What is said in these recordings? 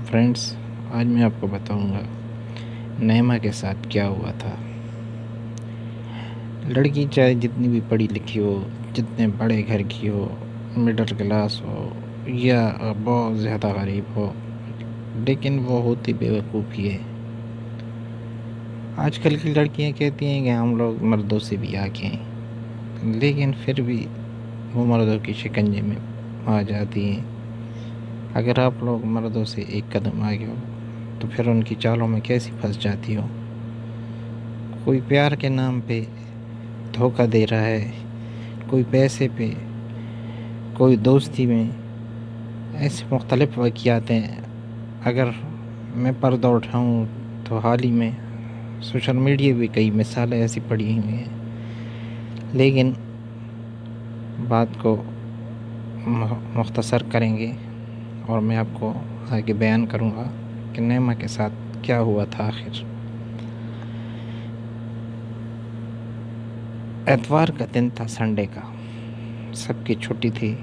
Friends, آج میں آپ کو بتاؤں گا نیما کے ساتھ کیا ہوا تھا۔ لڑکی چاہے جتنی بھی پڑھی لکھی ہو، جتنے بڑے گھر کی ہو، مڈل کلاس ہو یا بہت زیادہ غریب ہو، لیکن وہ ہوتی بے وقوفی ہے۔ آج کل کی لڑکیاں کہتی ہیں کہ ہم لوگ مردوں سے بھی آگے ہیں، لیکن پھر بھی وہ مردوں کی شکنجے میں آ جاتی ہیں۔ اگر آپ لوگ مردوں سے ایک قدم آگے ہو تو پھر ان کی چالوں میں کیسی پھنس جاتی ہو۔ کوئی پیار کے نام پہ دھوکہ دے رہا ہے، کوئی پیسے پہ، کوئی دوستی میں، ایسے مختلف واقعات ہیں۔ اگر میں پردہ اٹھاؤں تو حال ہی میں سوشل میڈیا پہ کئی مثالیں ایسی پڑی ہوئی ہیں، لیکن بات کو مختصر کریں گے اور میں آپ کو آگے بیان کروں گا کہ نیما کے ساتھ کیا ہوا تھا آخر۔ اتوار کا دن تھا، سنڈے کا، سب کی چھٹی تھی۔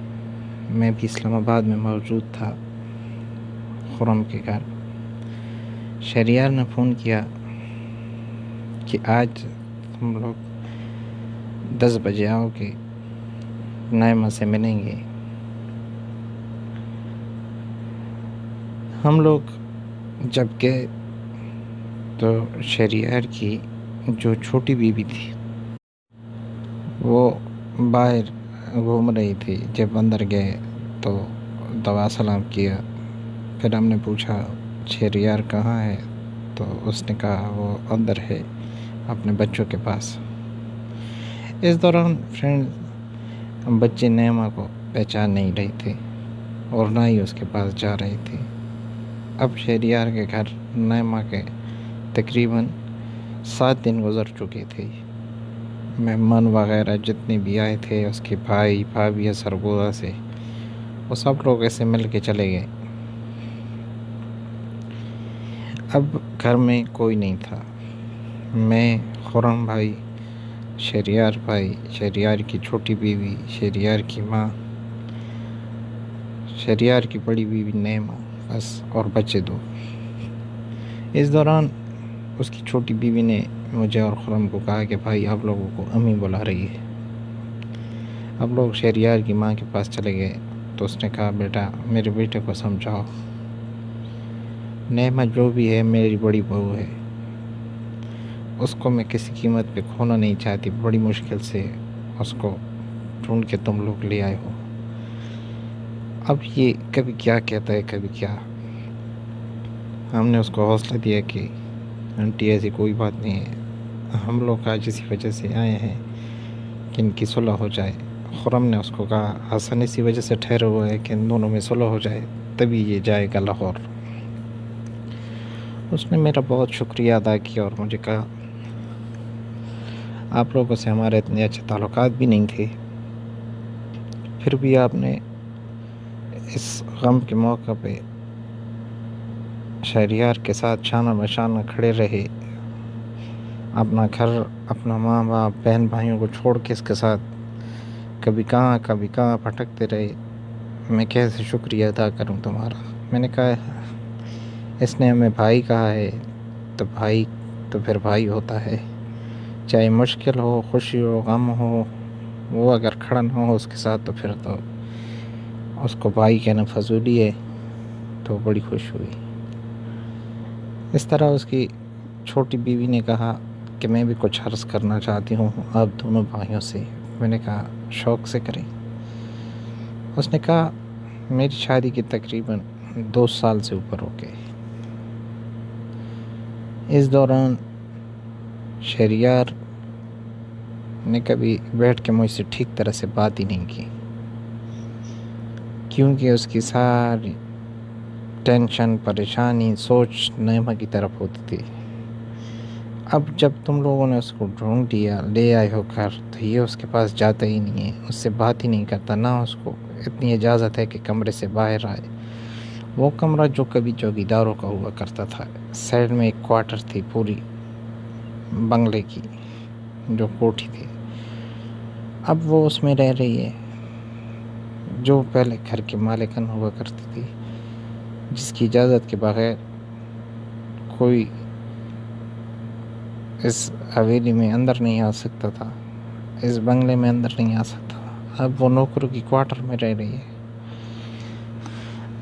میں بھی اسلام آباد میں موجود تھا، خرم کے گھر۔ شہریار نے فون کیا کہ آج ہم لوگ 10 بجے آؤ کہ نیما سے ملیں گے۔ ہم لوگ جب گئے تو شہریار کی جو چھوٹی بیوی تھی وہ باہر گھوم رہی تھی۔ جب اندر گئے تو دعا سلام کیا، پھر ہم نے پوچھا شہریار کہاں ہے، تو اس نے کہا وہ اندر ہے اپنے بچوں کے پاس۔ اس دوران فرینڈ بچے نیما کو پہچان نہیں رہے تھے اور نہ ہی اس کے پاس جا رہے تھے۔ اب شہریار کے گھر نیما کے تقریباً 7 دن گزر چکے تھے۔ مہمان وغیرہ جتنے بھی آئے تھے، اس کے بھائی بھابھی سرگودا سے، وہ سب لوگ ایسے مل کے چلے گئے۔ اب گھر میں کوئی نہیں تھا۔ میں، خرم بھائی، شہریار بھائی، شہریار کی چھوٹی بیوی، شہریار کی ماں، شہریار کی بڑی بیوی نیما، بس، اور بچے 2۔ اس دوران اس کی چھوٹی بیوی نے مجھے اور خرم کو کہا کہ بھائی آپ لوگوں کو امی بلا رہی ہے۔ اب لوگ شہریار کی ماں کے پاس چلے گئے تو اس نے کہا بیٹا میرے بیٹے کو سمجھاؤ، نیما جو بھی ہے میری بڑی بہو ہے، اس کو میں کسی قیمت پہ کھونا نہیں چاہتی، بڑی مشکل سے اس کو ڈھونڈ کے تم لوگ لے آئے ہو۔ اب یہ کبھی کیا کہتا ہے کبھی کیا۔ ہم نے اس کو حوصلہ دیا کہ آنٹی ایسی کوئی بات نہیں ہے، ہم لوگ آج اسی وجہ سے آئے ہیں کہ ان کی صلح ہو جائے۔ خرم نے اس کو کہا حسن اسی وجہ سے ٹھہرا ہوا ہے کہ ان دونوں میں صلح ہو جائے، تبھی یہ جائے گا لاہور۔ اس نے میرا بہت شکریہ ادا کیا اور مجھے کہا آپ لوگوں سے ہمارے اتنے اچھے تعلقات بھی نہیں تھے، پھر بھی آپ نے اس غم کے موقع پہ شہریار کے ساتھ شانہ بشانہ کھڑے رہے، اپنا گھر، اپنا ماں باپ، بہن بھائیوں کو چھوڑ کے اس کے ساتھ کبھی کہاں بھٹکتے رہے۔ میں کیسے شکریہ ادا کروں تمہارا۔ میں نے کہا اس نے ہمیں بھائی کہا ہے تو بھائی تو پھر بھائی ہوتا ہے، چاہے مشکل ہو، خوشی ہو، غم ہو، وہ اگر کھڑا نہ ہو اس کے ساتھ تو پھر تو اس کو بھائی کہنا فضولی ہے۔ تو بڑی خوش ہوئی۔ اس طرح اس کی چھوٹی بیوی نے کہا کہ میں بھی کچھ عرض کرنا چاہتی ہوں آپ دونوں بھائیوں سے۔ میں نے کہا شوق سے کریں۔ اس نے کہا میری شادی کے تقریباً 2 سال سے اوپر ہو گئے۔ اس دوران شہریار نے کبھی بیٹھ کے مجھ سے ٹھیک طرح سے بات ہی نہیں کی، کیونکہ اس کی ساری ٹینشن، پریشانی، سوچ نیما کی طرف ہوتی تھی۔ اب جب تم لوگوں نے اس کو ڈھونڈ لیا، لے آئے ہو گھر، تو یہ اس کے پاس جاتا ہی نہیں ہے، اس سے بات ہی نہیں کرتا، نہ اس کو اتنی اجازت ہے کہ کمرے سے باہر آئے۔ وہ کمرہ جو کبھی چوکیداروں کا ہوا کرتا تھا، سائڈ میں ایک کوارٹر تھی پوری بنگلے کی، جو کوٹھی تھی، اب وہ اس میں رہ رہی ہے جو پہلے گھر کی مالکن ہوا کرتی تھی۔ جس کی اجازت کے بغیر کوئی اس حویلی میں اندر نہیں آ سکتا تھا، اس بنگلے میں اندر نہیں آ سکتا تھا۔ اب وہ نوکروں کی کوارٹر میں رہ رہی ہے،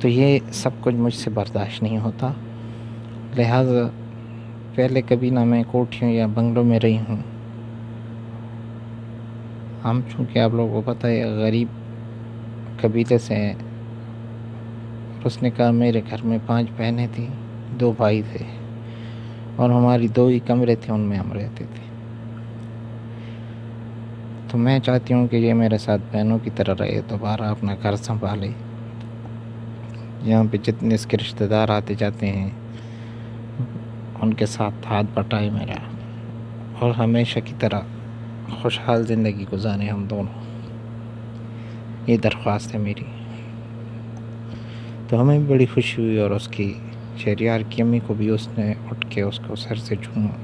تو یہ سب کچھ مجھ سے برداشت نہیں ہوتا۔ لہٰذا پہلے کبھی نہ میں کوٹھیوں یا بنگلوں میں رہی ہوں۔ ہم چونکہ آپ لوگوں کو پتہ ہے غریب قبیلے سے ہیں، اور اس نے کہا میرے گھر میں 5 بہنیں تھیں، 2 بھائی تھے، اور ہماری 2 ہی کمرے تھے، ان میں ہم رہتے تھے۔ تو میں چاہتی ہوں کہ یہ میرے ساتھ بہنوں کی طرح رہے، دوبارہ اپنا گھر سنبھالے، یہاں پہ جتنے اس کے رشتہ دار آتے جاتے ہیں ان کے ساتھ ہاتھ بٹائے میرا، اور ہمیشہ کی طرح خوشحال زندگی گزاریں ہم دونوں۔ یہ درخواست ہے میری۔ تو ہمیں بھی بڑی خوشی ہوئی، اور اس کی شہریار کی امی کو بھی اس نے اٹھ کے اس کو سر سے چوما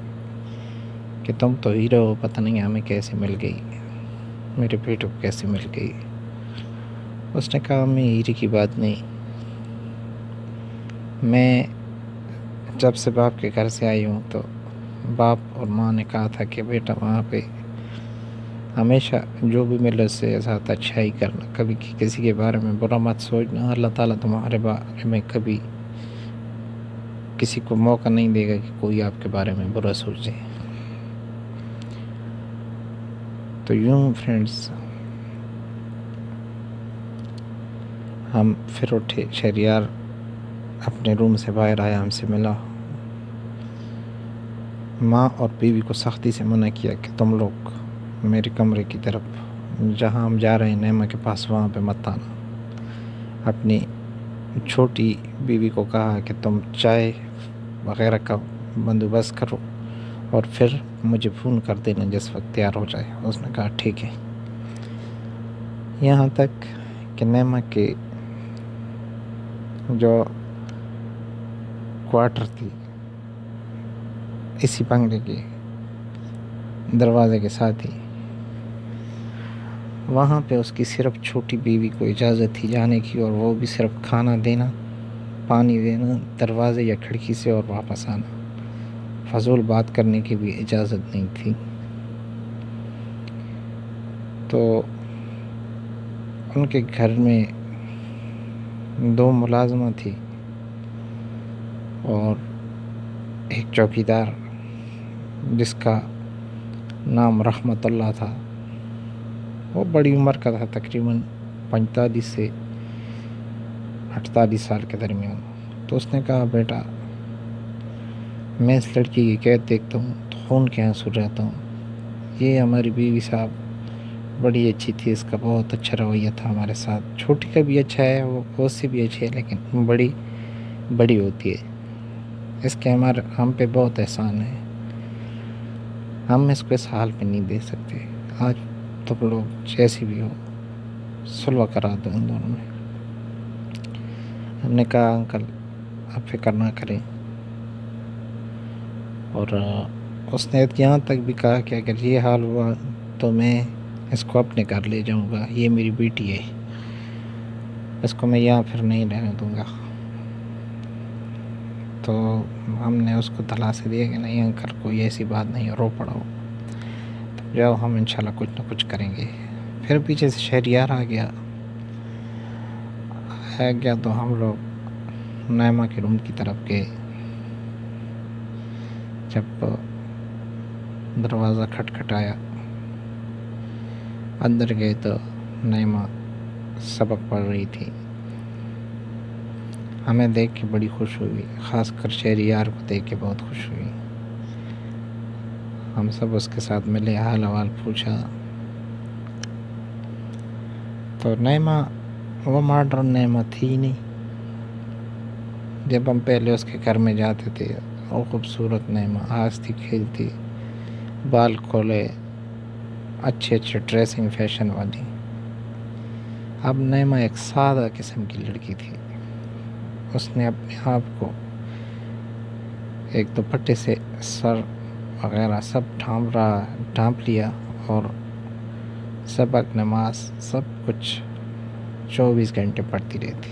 کہ تم تو ہیرو ہو، پتہ نہیں ہمیں کیسے مل گئی، میرے بیٹے کو کیسے مل گئی۔ اس نے کہا امی ہیرے کی بات نہیں، میں جب سے باپ کے گھر سے آئی ہوں تو باپ اور ماں نے کہا تھا کہ بیٹا وہاں پہ ہمیشہ جو بھی ملے اس سے ساتھ اچھائی کرنا، کبھی کسی کے بارے میں برا مت سوچنا، اللہ تعالیٰ تمہارے بارے میں کبھی کسی کو موقع نہیں دے گا کہ کوئی آپ کے بارے میں برا سوچے۔ تو یوں فرینڈز ہم پھر اٹھے، شہریار اپنے روم سے باہر آیا، ہم سے ملا۔ ماں اور بیوی کو سختی سے منع کیا کہ تم لوگ میرے کمرے کی طرف جہاں ہم جا رہے ہیں نیما کے پاس، وہاں پہ مت آنا۔ اپنی چھوٹی بیوی کو کہا کہ تم چائے وغیرہ کا بندوبست کرو اور پھر مجھے فون کر دینا جس وقت تیار ہو جائے۔ اس نے کہا ٹھیک ہے۔ یہاں تک کہ نیما کے جو کوارٹر تھی اسی بنگلے کے دروازے کے ساتھ ہی، وہاں پہ اس کی صرف چھوٹی بیوی کو اجازت تھی جانے کی، اور وہ بھی صرف کھانا دینا، پانی دینا دروازے یا کھڑکی سے، اور واپس آنا۔ فضول بات کرنے کی بھی اجازت نہیں تھی۔ تو ان کے گھر میں 2 ملازمہ تھی اور ایک چوکیدار جس کا نام رحمت اللہ تھا۔ وہ بڑی عمر کا تھا، تقریباً 45 سے 48 سال کے درمیان۔ تو اس نے کہا بیٹا میں اس لڑکی کی قید دیکھتا ہوں تو خون کے آنسو رہتا ہوں۔ یہ ہماری بیوی صاحب بڑی اچھی تھی، اس کا بہت اچھا رویہ تھا ہمارے ساتھ۔ چھوٹی کا بھی اچھا ہے، وہ اس سے بھی اچھی ہے، لیکن بڑی ہوتی ہے، اس کے ہم پہ بہت احسان ہے، ہم اس کو اس حال پہ نہیں دے سکتے۔ آج تم لوگ جیسی بھی ہو صلح کرا دو ان دونوں میں۔ ہم نے کہا انکل آپ فکر نہ کریں، اور اس نے یہاں تک بھی کہا کہ اگر یہ حال ہوا تو میں اس کو اپنے گھر لے جاؤں گا، یہ میری بیٹی ہے، اس کو میں یہاں پھر نہیں رہنے دوں گا۔ تو ہم نے اس کو دلاسے دیا کہ نہیں انکل کوئی ایسی بات نہیں، رو پڑا ہو تو جاؤ، ہم انشاءاللہ کچھ نہ کچھ کریں گے۔ پھر پیچھے سے شہریار آ گیا تو ہم لوگ نیما کے روم کی طرف گئے۔ جب دروازہ کھٹکھٹایا، اندر گئے تو نیما سبق پڑھ رہی تھی۔ ہمیں دیکھ کے بڑی خوش ہوئی، خاص کر شہریار کو دیکھ کے بہت خوش ہوئی۔ ہم سب اس کے ساتھ ملے، حال احوال پوچھا۔ تو نیما وہ ماڈرن نیما تھی نہیں جب ہم پہلے اس کے گھر میں جاتے تھے، وہ خوبصورت نیما ہنستی کھیلتی، بال کھولے، اچھے ڈریسنگ فیشن والی۔ اب نیما ایک سادہ قسم کی لڑکی تھی۔ اس نے اپنے آپ کو ایک دوپٹے سے سر وغیرہ سب ڈھانپ لیا، اور سبق نماز سب کچھ 24 گھنٹے پڑھتی رہتی۔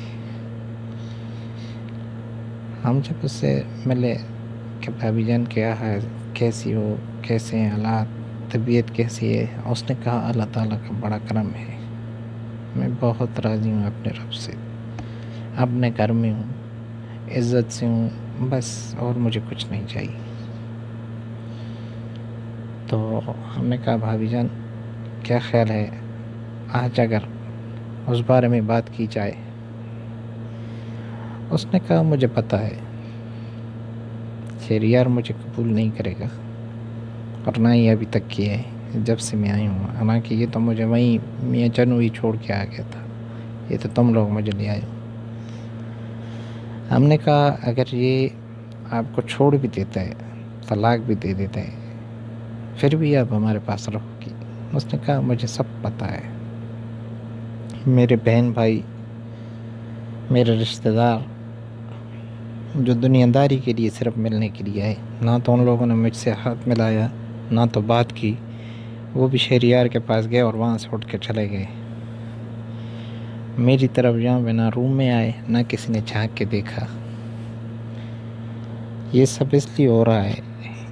ہم جب اس سے ملے کہ بھابھی جان کیا ہے، کیسی ہو، کیسے ہیں حالات، طبیعت کیسی ہے، اس نے کہا اللہ تعالیٰ کا بڑا کرم ہے، میں بہت راضی ہوں اپنے رب سے، اپنے گھر میں ہوں، عزت سے ہوں، بس اور مجھے کچھ نہیں چاہیے۔ تو ہم نے کہا بھابھی جان کیا خیال ہے آج اگر اس بارے میں بات کی جائے؟ اس نے کہا مجھے پتہ ہے شہریار مجھے قبول نہیں کرے گا، اور نہ ہی ابھی تک کیا ہے جب سے میں آئی ہوں، حالانکہ یہ تو مجھے وہیں میاں جنوبی چھوڑ کے آ گیا تھا، یہ تو تم لوگ مجھے لے آئے ہو۔ ہم نے کہا اگر یہ آپ کو چھوڑ بھی دیتا ہے، طلاق بھی دے دیتا ہے، پھر بھی آپ ہمارے پاس رہو گی؟ اس نے کہا مجھے سب پتہ ہے، میرے بہن بھائی، میرے رشتہ دار جو دنیا داری کے لیے صرف ملنے کے لیے آئے، نہ تو ان لوگوں نے مجھ سے ہاتھ ملایا، نہ تو بات کی، وہ بھی شہریار کے پاس گئے اور وہاں سے اٹھ کے چلے گئے۔ میری طرف یہاں پہ نہ روم میں آئے، نہ کسی نے جھانک کے دیکھا۔ یہ سب اس لیے ہو رہا ہے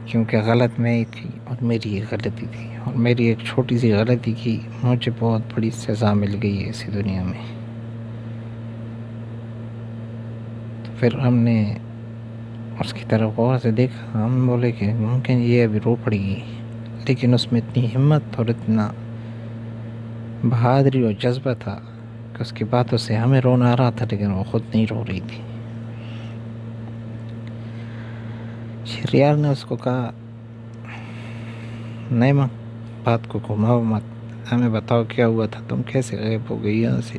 کیونکہ غلط میں ہی تھی اور میری ایک غلطی تھی، اور میری ایک چھوٹی سی غلطی کی مجھے بہت بڑی سزا مل گئی ہے اسی دنیا میں۔ تو پھر ہم نے اس کی طرف غور سے دیکھا، ہم بولے کہ ممکن یہ ابھی رو پڑے گی، لیکن اس میں اتنی ہمت اور اتنا بہادری اور جذبہ تھا کہ اس کی باتوں سے ہمیں رونا آ رہا تھا لیکن وہ خود نہیں رو رہی تھی۔ شہریار نے اس کو کہا نیما بات کو گھماؤ مت، ہمیں بتاؤ کیا ہوا تھا، تم کیسے غائب ہو گئی یہاں سے؟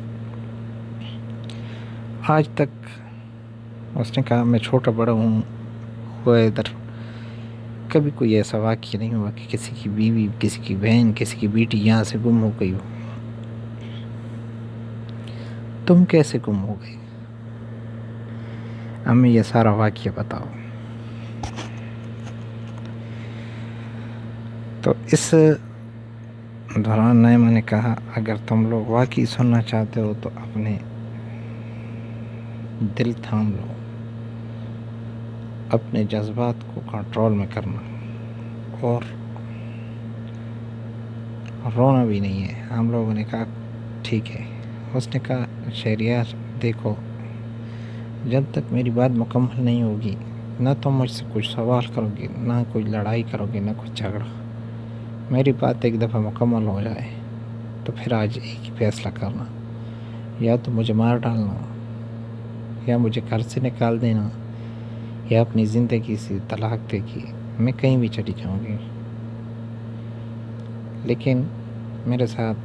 آج تک اس نے کہا میں چھوٹا بڑا ہوں ہوا ادھر، کبھی کوئی ایسا واقعہ نہیں ہوا کہ کسی کی بیوی، کسی کی بہن، کسی کی بیٹی یہاں سے گم ہو گئی ہو۔ تم کیسے گم ہو گئی؟ ہمیں یہ سارا واقعہ بتاؤ۔ تو اس دوران نیما نے کہا اگر تم لوگ واقعی سننا چاہتے ہو تو اپنے دل تھام لو، اپنے جذبات کو کنٹرول میں کرنا، اور رونا بھی نہیں ہے۔ ہم لوگوں نے کہا ٹھیک ہے۔ اس نے کہا شہریار دیکھو، جب تک میری بات مکمل نہیں ہوگی، نہ تم مجھ سے کچھ سوال کرو گے، نہ کوئی لڑائی کرو گے، نہ کچھ جھگڑا، میری بات ایک دفعہ مکمل ہو جائے تو پھر آج ایک ہی فیصلہ کرنا، یا تو مجھے مار ڈالنا، یا مجھے گھر سے نکال دینا، یا اپنی زندگی سے طلاق دے کے میں کہیں بھی چلی جاؤں گی، لیکن میرے ساتھ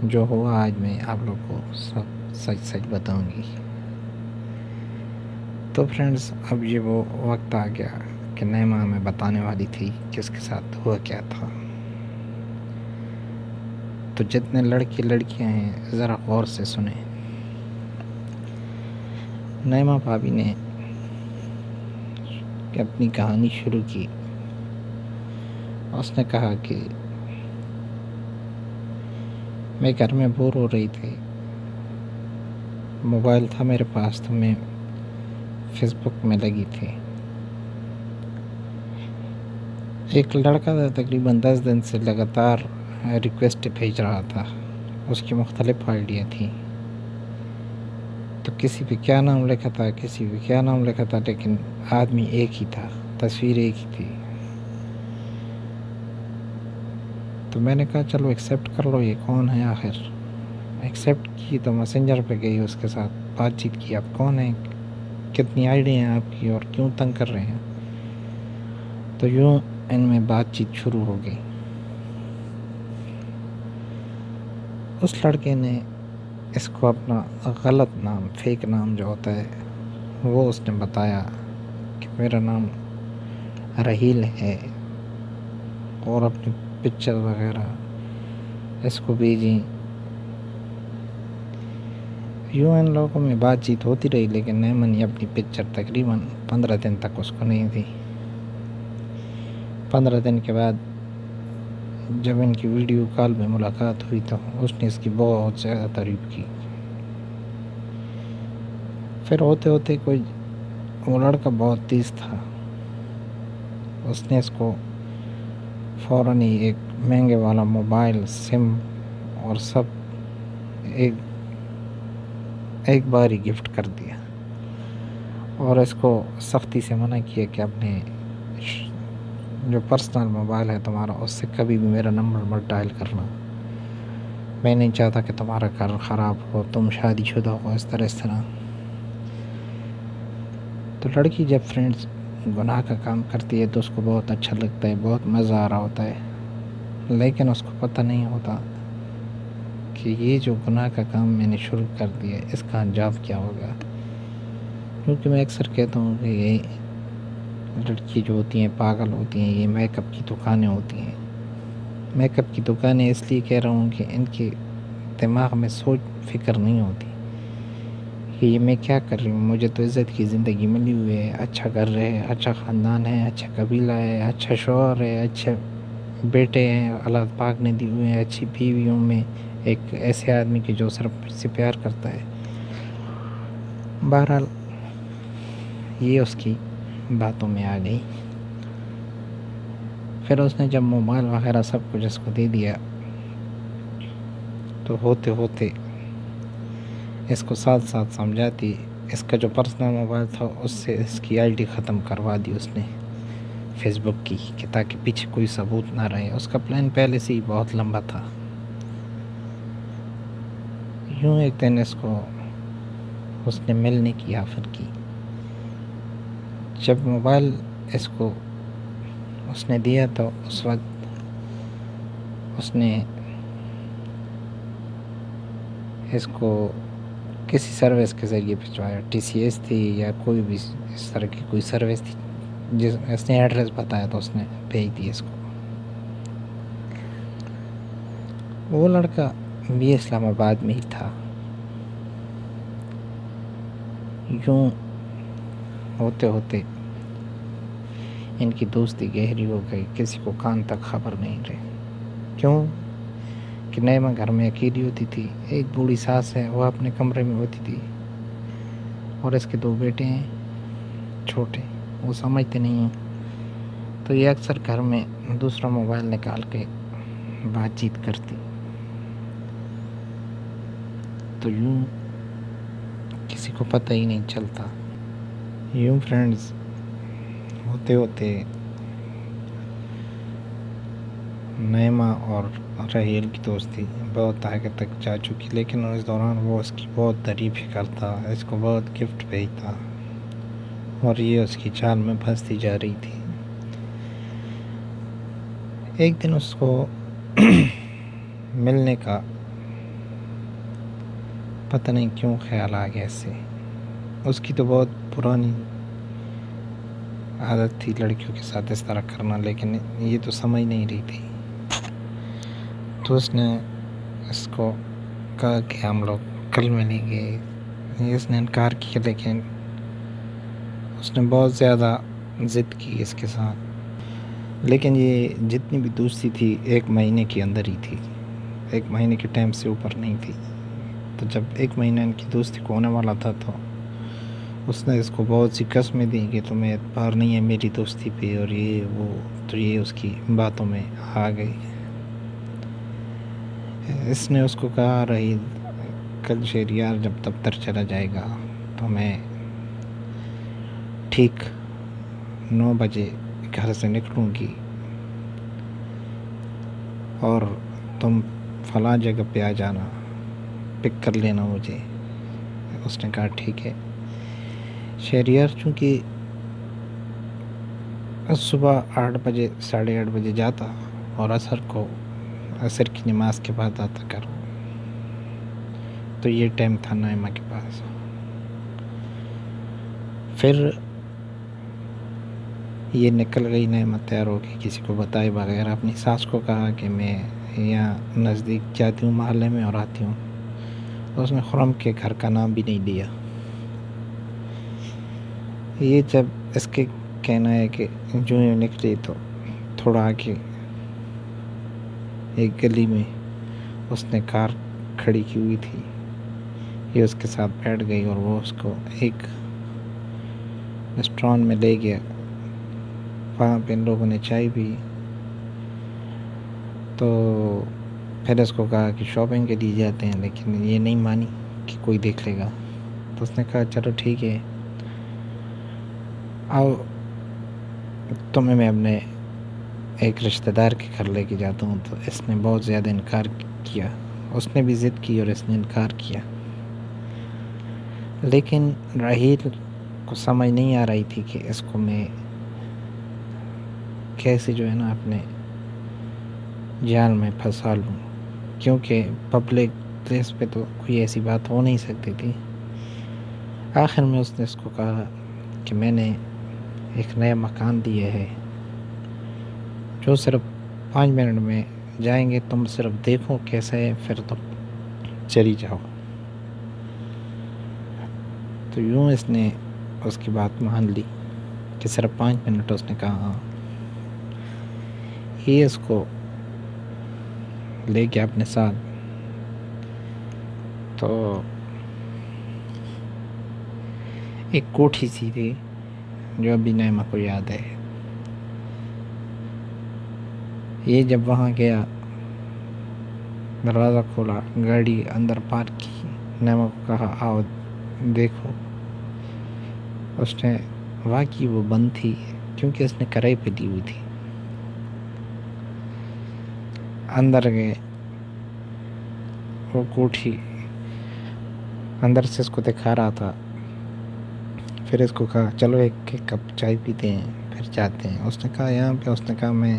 جو ہوا آج میں آپ لوگ کو سب سچ سچ بتاؤں گی۔ تو فرینڈز اب یہ وہ وقت آ گیا کہ نیما ہمیں بتانے والی تھی کہ اس کے ساتھ ہوا کیا تھا۔ تو جتنے لڑکے لڑکیاں ہیں ذرا غور سے سنیں۔ نیما بھابھی نے اپنی کہانی شروع کی۔ اس نے کہا کہ میں گھر میں بور ہو رہی تھی، موبائل تھا میرے پاس تو میں فیس بک میں لگی تھی، ایک لڑکا تھا تقریباً 10 دن سے لگاتار ریکویسٹ بھیج رہا تھا، اس کی مختلف آئیڈیاں تھیں، تو کسی پہ کیا نام لکھا تھا، کسی پہ کیا نام لکھا تھا، لیکن آدمی ایک ہی تھا، تصویر ایک ہی تھی۔ تو میں نے کہا چلو ایکسیپٹ کر لو، یہ کون ہے آخر؟ ایکسیپٹ کی تو میسنجر پہ گئی، اس کے ساتھ بات چیت کی، آپ کون ہیں، کتنی آئیڈی ہیں آپ کی، اور کیوں تنگ کر رہے ہیں؟ تو یوں ان میں بات چیت شروع ہو گئی۔ اس لڑکے نے اس کو اپنا غلط نام، فیک نام جو ہوتا ہے وہ اس نے بتایا کہ میرا نام رحیل ہے، اور اپنی پکچر وغیرہ اس کو بھیجیں۔ یوں ان لوگوں میں بات چیت ہوتی رہی، لیکن نیما نے اپنی پکچر تقریباً 15 دن تک اس کو نہیں دی۔ 15 دن کے بعد جب ان کی ویڈیو کال میں ملاقات ہوئی تو اس نے اس کی بہت زیادہ تعریف کی۔ پھر ہوتے ہوتے کوئی وہ لڑکا بہت تیز تھا، اس نے اس کو فوراً ہی ایک مہنگے والا موبائل، سم اور سب ایک بار ہی گفٹ کر دیا، اور اس کو سختی سے منع کیا کہ اپنے جو پرسنل موبائل ہے تمہارا، اس سے کبھی بھی میرا نمبر مت ڈائل کرنا، میں نہیں چاہتا کہ تمہارا گھر خراب ہو، تم شادی شدہ ہو، اس طرح۔ تو لڑکی جب فرینڈز گناہ کا کام کرتی ہے تو اس کو بہت اچھا لگتا ہے، بہت مزہ آ رہا ہوتا ہے، لیکن اس کو پتہ نہیں ہوتا کہ یہ جو گناہ کا کام میں نے شروع کر دیا اس کا انجام کیا ہوگا۔ کیونکہ میں اکثر کہتا ہوں کہ یہ لڑکی جو ہوتی ہیں پاگل ہوتی ہیں، یہ میک اپ کی دکانیں ہوتی ہیں۔ میک اپ کی دکانیں اس لیے کہہ رہا ہوں کہ ان کے دماغ میں سوچ فکر نہیں ہوتی کہ یہ میں کیا کر رہی ہوں، مجھے تو عزت کی زندگی ملی ہوئی ہے، اچھا گھر ہے، اچھا خاندان ہے، اچھا قبیلہ ہے، اچھا شوہر ہے، اچھے بیٹے ہیں اللہ پاک نے دی ہوئے ہیں، اچھی بیویوں میں ایک ایسے آدمی کی جو صرف مجھ سے پیار کرتا ہے۔ بہرحال یہ اس کی باتوں میں آ گئی۔ پھر اس نے جب موبائل وغیرہ سب کچھ اس کو دے دیا تو ہوتے ہوتے اس کو ساتھ سمجھاتی، اس کا جو پرسنل موبائل تھا اس سے اس کی آئی ڈی ختم کروا دی اس نے فیس بک کی، کہ تاکہ پیچھے کوئی ثبوت نہ رہے۔ اس کا پلان پہلے سے ہی بہت لمبا تھا۔ یوں ایک دن اس کو اس نے ملنے کی آفر کی۔ جب موبائل اس کو اس نے دیا تو اس وقت اس نے اس کو کسی سروس کے ذریعے بھجوایا، ٹی سی ایس تھی یا کوئی بھی اس طرح کی کوئی سروس تھی، جس اس نے ایڈریس بتایا تو اس نے بھیج دی اس کو۔ وہ لڑکا بھی اسلام آباد میں ہی تھا۔ یوں ہوتے ہوتے ان کی دوستی گہری ہو گئی، کسی کو کان تک خبر نہیں رہی۔ کیوں کہ نیمہ گھر میں اکیلی ہوتی تھی، ایک بوڑھی ساس ہے وہ اپنے کمرے میں ہوتی تھی، اور اس کے 2 بیٹے ہیں چھوٹے، وہ سمجھتے نہیں ہیں، تو یہ اکثر گھر میں دوسرا موبائل نکال کے بات چیت کرتی۔ تو یوں کسی کو پتہ ہی نہیں چلتا۔ یوں فرینڈز ہوتے ہوتے نیمہ اور رحیل کی دوستی بہت آگے تک جا چکی، لیکن اس دوران وہ اس کی بہت تعریفیں کرتا، اس کو بہت گفٹ بھیجتا، اور یہ اس کی چال میں پھنستی جا رہی تھی۔ ایک دن اس کو ملنے کا پتہ نہیں کیوں خیال آ گیا اس سے۔ اس کی تو بہت پرانی عادت تھی لڑکیوں کے ساتھ اس طرح کرنا، لیکن یہ تو سمجھ نہیں رہی تھی۔ تو اس نے اس کو کہا کہ ہم لوگ کل ملیں گے، اس نے انکار کیا، لیکن اس نے بہت زیادہ ضد کی اس کے ساتھ۔ لیکن یہ جتنی بھی دوستی تھی 1 مہینے کے اندر ہی تھی، 1 مہینے کے ٹائم سے اوپر نہیں تھی۔ تو جب 1 مہینہ ان کی دوستی کو ہونے والا تھا تو اس نے اس کو بہت سی قسمیں دی کہ تمہیں اعتبار نہیں ہے میری دوستی پہ، اور یہ وہ، تو یہ اس کی باتوں میں آ گئی۔ اس نے اس کو کہا رہی کل شہریار جب دفتر چلا جائے گا تو میں ٹھیک 9 بجے گھر سے نکلوں گی، اور تم فلاں جگہ پہ آ جانا، پک کر لینا مجھے۔ اس نے کہا ٹھیک ہے۔ شہریار چونکہ صبح 8 بجے 8:30 بجے جاتا اور عصر کی نماز کے بعد آتا گھر، تو یہ ٹائم تھا نائمہ کے پاس۔ پھر یہ نکل گئی نائمہ تیار ہو کے، کسی کو بتائے بغیر اپنی ساس کو کہا کہ میں یہاں نزدیک جاتی ہوں محلے میں اور آتی ہوں۔ اس نے خرم کے گھر کا نام بھی نہیں لیا۔ یہ جب اس کے کہنا ہے کہ جو ہی نکلی تو تھوڑا آگے ایک گلی میں اس نے کار کھڑی کی ہوئی تھی، یہ اس کے ساتھ بیٹھ گئی، اور وہ اس کو ایک ریسٹورینٹ میں لے گیا، وہاں پہ ان لوگوں نے چائے پی، تو پھر اس کو کہا کہ شاپنگ کے لیے جاتے ہیں، لیکن یہ نہیں مانی کہ کوئی دیکھ لے گا. تو اس نے کہا چلو ٹھیک ہے، آؤ تمہیں میں اپنے ایک رشتہ دار کے گھر لے کے جاتا ہوں. تو اس نے بہت زیادہ انکار کیا، اس نے بھی ضد کی اور اس نے انکار کیا. لیکن راہیل کو سمجھ نہیں آ رہی تھی کہ اس کو میں کیسے جو ہے نا اپنے جال میں پھنسا لوں، کیونکہ پبلک پلیس پہ تو کوئی ایسی بات ہو نہیں سکتی تھی. آخر میں اس نے اس کو کہا کہ میں نے ایک نیا مکان دیا ہے جو صرف 5 منٹ میں جائیں گے، تم صرف دیکھو کیسا ہے پھر تم چلی جاؤ. تو یوں اس نے اس کی بات مان لی کہ صرف 5 منٹ. اس نے کہا ہاں. یہ اس کو لے کے اپنے ساتھ، تو ایک کوٹھی سی تھی جو ابھی نعمہ کو یاد ہے. یہ جب وہاں گیا، دروازہ کھولا، گاڑی اندر پارک کی، نعمہ کو کہا آؤ دیکھو. اس نے واقعی وہ بند تھی کیونکہ اس نے کرائے پہ دی ہوئی تھی. اندر گئے، وہ کوٹھی اندر سے اس کو دکھا رہا تھا. پھر اس کو کہا چلو ایک کپ چائے پیتے ہیں پھر جاتے ہیں. اس نے کہا یہاں پہ، اس نے کہا میں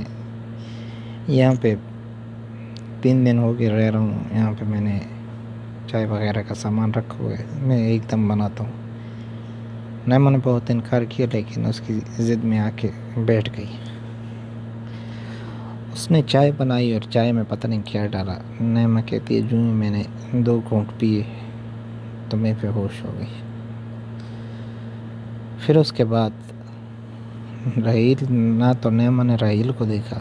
یہاں پہ 3 دن ہو کے رہ رہا ہوں، یہاں پہ میں نے چائے وغیرہ کا سامان رکھا ہوا ہے، میں ایک دم بناتا ہوں. نعمہ نے بہت انکار کیا لیکن اس کی ضد میں آ کے بیٹھ گئی. اس نے چائے بنائی اور چائے میں پتہ نہیں کیا ڈالا. نعمہ کہتی ہے جو میں نے 2 گھونٹ پیے تو میں بے ہوش ہو گئی. پھر اس کے بعد راہیل، نہ تو نعمہ نے راہیل کو دیکھا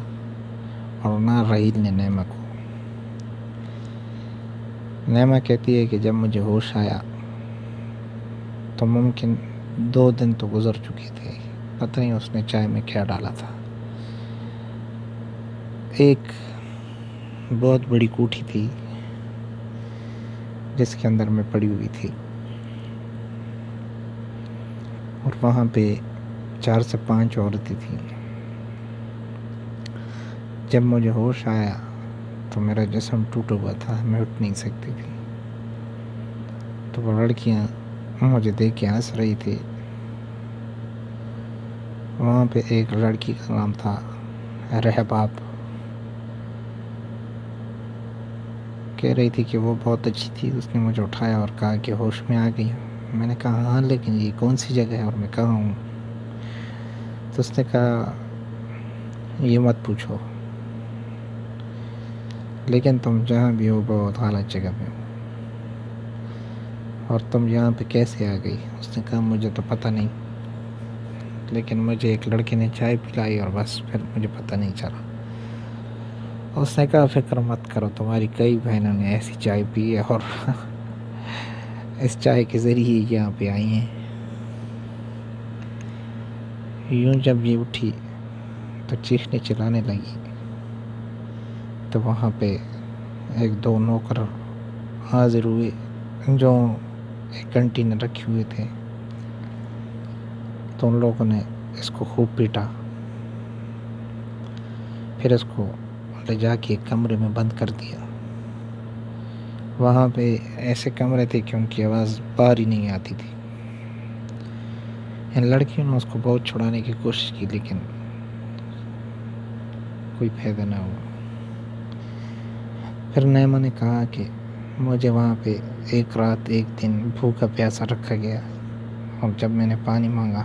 اور نہ راہیل نے نعمہ کو. نعمہ کہتی ہے کہ جب مجھے ہوش آیا تو ممکن 2 دن تو گزر چکے تھے، پتہ نہیں اس نے چائے میں کیا ڈالا تھا. ایک بہت بڑی کوٹھی تھی جس کے اندر میں پڑی ہوئی تھی، اور وہاں پہ 4 سے 5 عورتیں تھیں. جب مجھے ہوش آیا تو میرا جسم ٹوٹا ہوا تھا، میں اٹھ نہیں سکتی تھی. تو وہ لڑکیاں مجھے دیکھ کے ہنس رہی تھی. وہاں پہ ایک لڑکی کا نام تھا رہباب، کہہ رہی تھی کہ وہ بہت اچھی تھی. اس نے مجھے اٹھایا اور کہا کہ ہوش میں آ گئی. میں نے کہا ہاں لیکن یہ کون سی جگہ ہے اور میں کہاں ہوں؟ تو اس نے کہا یہ مت پوچھو، لیکن تم جہاں بھی ہو بہت غلط جگہ پہ ہو، اور تم یہاں پہ کیسے آ گئی؟ اس نے کہا مجھے تو پتہ نہیں، لیکن مجھے ایک لڑکے نے چائے پلائی اور بس پھر مجھے پتہ نہیں چلا. اس نے کہا فکر مت کرو، تمہاری کئی بہنوں نے ایسی چائے پی ہے اور اس چائے کے ذریعے یہاں پہ آئی ہیں. یوں جب یہ اٹھی تو چیخنے چلانے لگی. تو وہاں پہ 1-2 نوکر حاضر ہوئے جو ایک کنٹینر رکھے ہوئے تھے. تو ان لوگوں نے اس کو خوب پیٹا، پھر اس کو لے جا کے ایک کمرے میں بند کر دیا. وہاں پہ ایسے کمرے تھے کہ ان کی آواز باہر ہی نہیں آتی تھی. ان لڑکیوں نے اس کو بہت چھڑانے کی کوشش کی لیکن کوئی فائدہ نہ ہوا. پھر نعمہ نے کہا کہ مجھے وہاں پہ ایک رات 1 دن بھوکا پیاسا رکھا گیا، اور جب میں نے پانی مانگا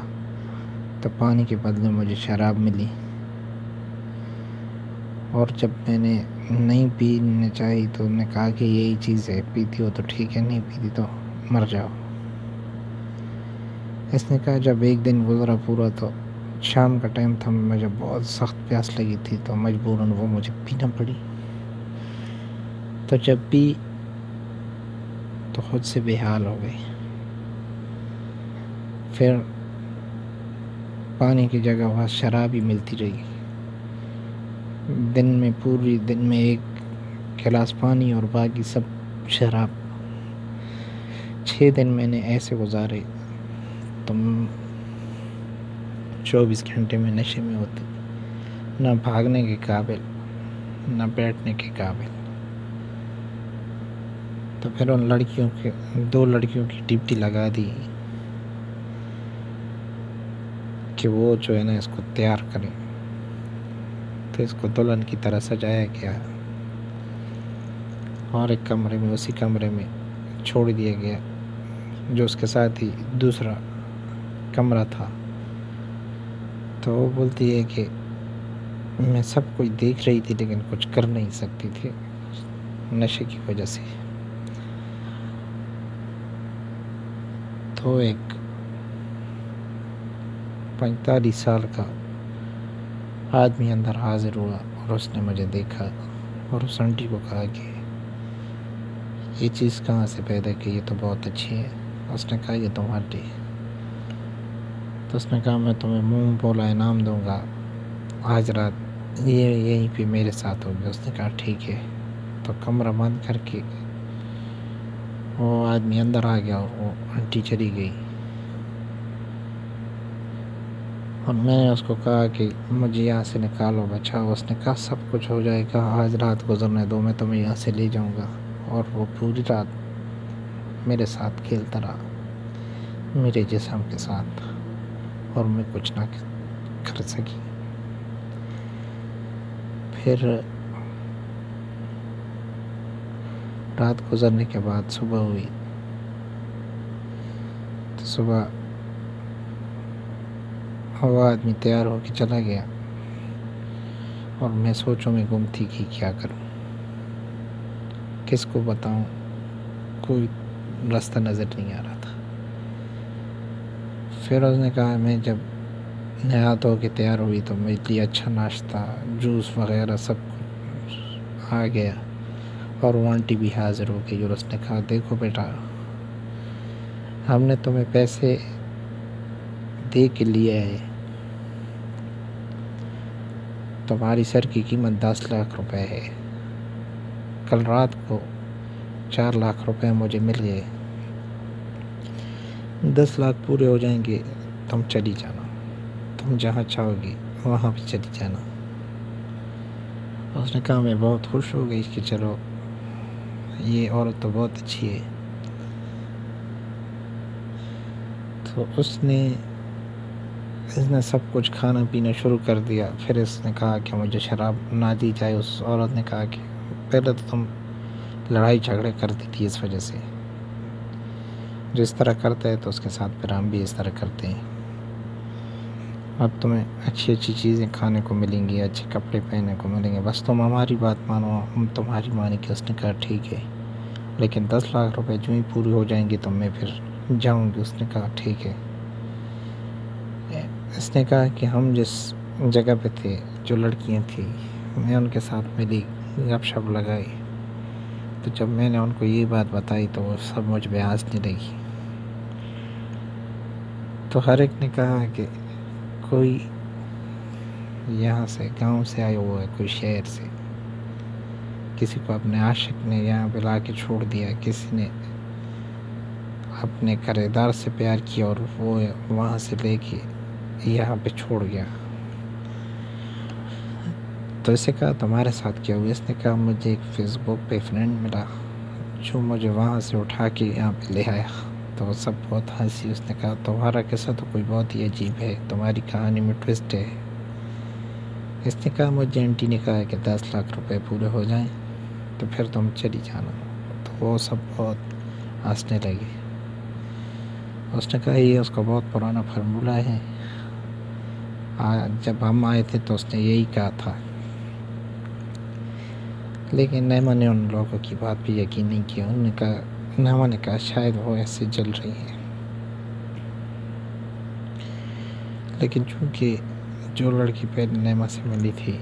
تو پانی کے بدلے مجھے شراب ملی، اور جب میں نے نہیں پینے چاہی تو انہوں نے کہا کہ یہی چیز ہے، پیتی ہو تو ٹھیک ہے، نہیں پیتی تو مر جاؤ. اس نے کہا جب 1 دن گزرا پورا تو شام کا ٹائم تھا، مجھے بہت سخت پیاس لگی تھی تو مجبوراً وہ مجھے پینا پڑی. تو جب پی تو خود سے بے حال ہو گئی. پھر پانی کی جگہ وہاں شراب ہی ملتی رہی. دن میں پوری دن میں ایک گلاس پانی اور باقی سب شراب. 6 دن میں نے ایسے گزارے. تم 24 گھنٹے میں نشے میں ہوتے، نہ بھاگنے کے قابل نہ بیٹھنے کے قابل. تو پھر ان لڑکیوں کے 2 لڑکیوں کی ڈپٹی لگا دی کہ وہ جو ہے نا اس کو تیار کریں. تو اس کو دلہن کی طرح سجایا گیا اور ایک کمرے میں، اسی کمرے میں چھوڑ دیا گیا جو اس کے ساتھ ہی دوسرا کمرہ تھا. تو وہ بولتی ہے کہ میں سب کچھ دیکھ رہی تھی لیکن کچھ کر نہیں سکتی تھی نشے کی وجہ سے. تو ایک 45 سال کا آدمی اندر حاضر ہوا اور اس نے مجھے دیکھا اور اس آنٹی کو کہا کہ یہ چیز کہاں سے پیدا کی، یہ تو بہت اچھی ہے. اس نے کہا یہ تمہاری. تو اس نے کہا میں تمہیں منہ بولا انعام دوں گا، آج رات یہ یہیں پہ میرے ساتھ ہوگی. اس نے کہا ٹھیک ہے. تو کمرہ بند کر کے وہ آدمی اندر آ گیا اور وہ آنٹی چلی گئی. اور میں نے اس کو کہا کہ مجھے یہاں سے نکالو بچاؤ. اس نے کہا سب کچھ ہو جائے گا، آج رات گزرنے دو، میں تمہیں یہاں سے لے جاؤں گا. اور وہ پوری رات میرے ساتھ کھیلتا رہا، میرے جسم کے ساتھ، اور میں کچھ نہ کر سکی. پھر رات گزرنے کے بعد صبح ہوئی. تو صبح وہ آدمی تیار ہو کے چلا گیا اور میں سوچوں میں گم تھی کہ کیا کروں، کس کو بتاؤں. کوئی راستہ نظر نہیں آ رہا تھا. پھر اس نے کہا میں جب نہا دھو کے تیار ہوئی تو میرے لیے اچھا ناشتہ، جوس وغیرہ سب کچھ آ گیا اور وہ آنٹی بھی حاضر ہو گئی. اور اس نے کہا دیکھو بیٹا، ہم نے تمہیں پیسے دے کے لیے ہے، تمہاری سر کی قیمت 10 لاکھ روپے ہے. کل رات کو 4 لاکھ روپے مجھے مل گئے. 10 لاکھ پورے ہو جائیں گے تم چلی جانا، تم جہاں چاہو گی وہاں بھی چلی جانا. اس نے کہا میں بہت خوش ہو گئی کہ چلو یہ عورت تو بہت اچھی ہے. تو اس نے سب کچھ کھانا پینا شروع کر دیا. پھر اس نے کہا کہ مجھے شراب نہ دی جائے. اس عورت نے کہا کہ پہلے تو تم لڑائی جھگڑے کرتی تھی اس وجہ سے، جس طرح کرتا ہے تو اس کے ساتھ پھر ہم بھی اس طرح کرتے ہیں. اب تمہیں اچھی اچھی چیزیں کھانے کو ملیں گی، اچھے کپڑے پہننے کو ملیں گے، بس تم ہماری بات مانو، ہم تمہاری مانیں گے. اس نے کہا ٹھیک ہے، لیکن 10 لاکھ روپے جو ہی پوری ہو جائیں گے تو میں پھر جاؤں گی. اس نے کہا ٹھیک ہے. اس نے کہا کہ ہم جس جگہ پہ تھے، جو لڑکیاں تھیں، میں ان کے ساتھ ملی، گپ شپ لگائی. تو جب میں نے ان کو یہ بات بتائی تو وہ سب مجھ پہ ہنسنے لگی. تو ہر ایک نے کہا کہ کوئی یہاں سے گاؤں سے آیا ہوا ہے، کوئی شہر سے، کسی کو اپنے عاشق نے یہاں پہ لا کے چھوڑ دیا، کسی نے اپنے خریدار سے پیار کیا اور وہ وہاں سے لے کے یہاں پہ چھوڑ گیا. تو اسے کہا تمہارے ساتھ کیا ہوا؟ اس نے کہا مجھے ایک فیس بک پہ فرینڈ ملا جو مجھے وہاں سے اٹھا کے یہاں پہ لے آیا. تو وہ سب بہت ہنسی. اس نے کہا تمہارا قصہ تو کوئی بہت ہی عجیب ہے، تمہاری کہانی میں ٹوسٹ ہے. اس نے کہا مجھے آنٹی نے کہا کہ 10 لاکھ روپے پورے ہو جائیں تو پھر تم چلی جانا. تو وہ سب بہت ہنسنے لگے. اس نے کہا یہ اس کا بہت پرانا فارمولہ ہے، جب ہم آئے تھے تو اس نے یہی کہا تھا. لیکن نیما نے ان لوگوں کی بات پہ یقین نہیں کیا. نیما نے کہا شاید وہ ایسے جل رہی ہیں. لیکن چونکہ جو لڑکی پہلے نیما سے ملی تھی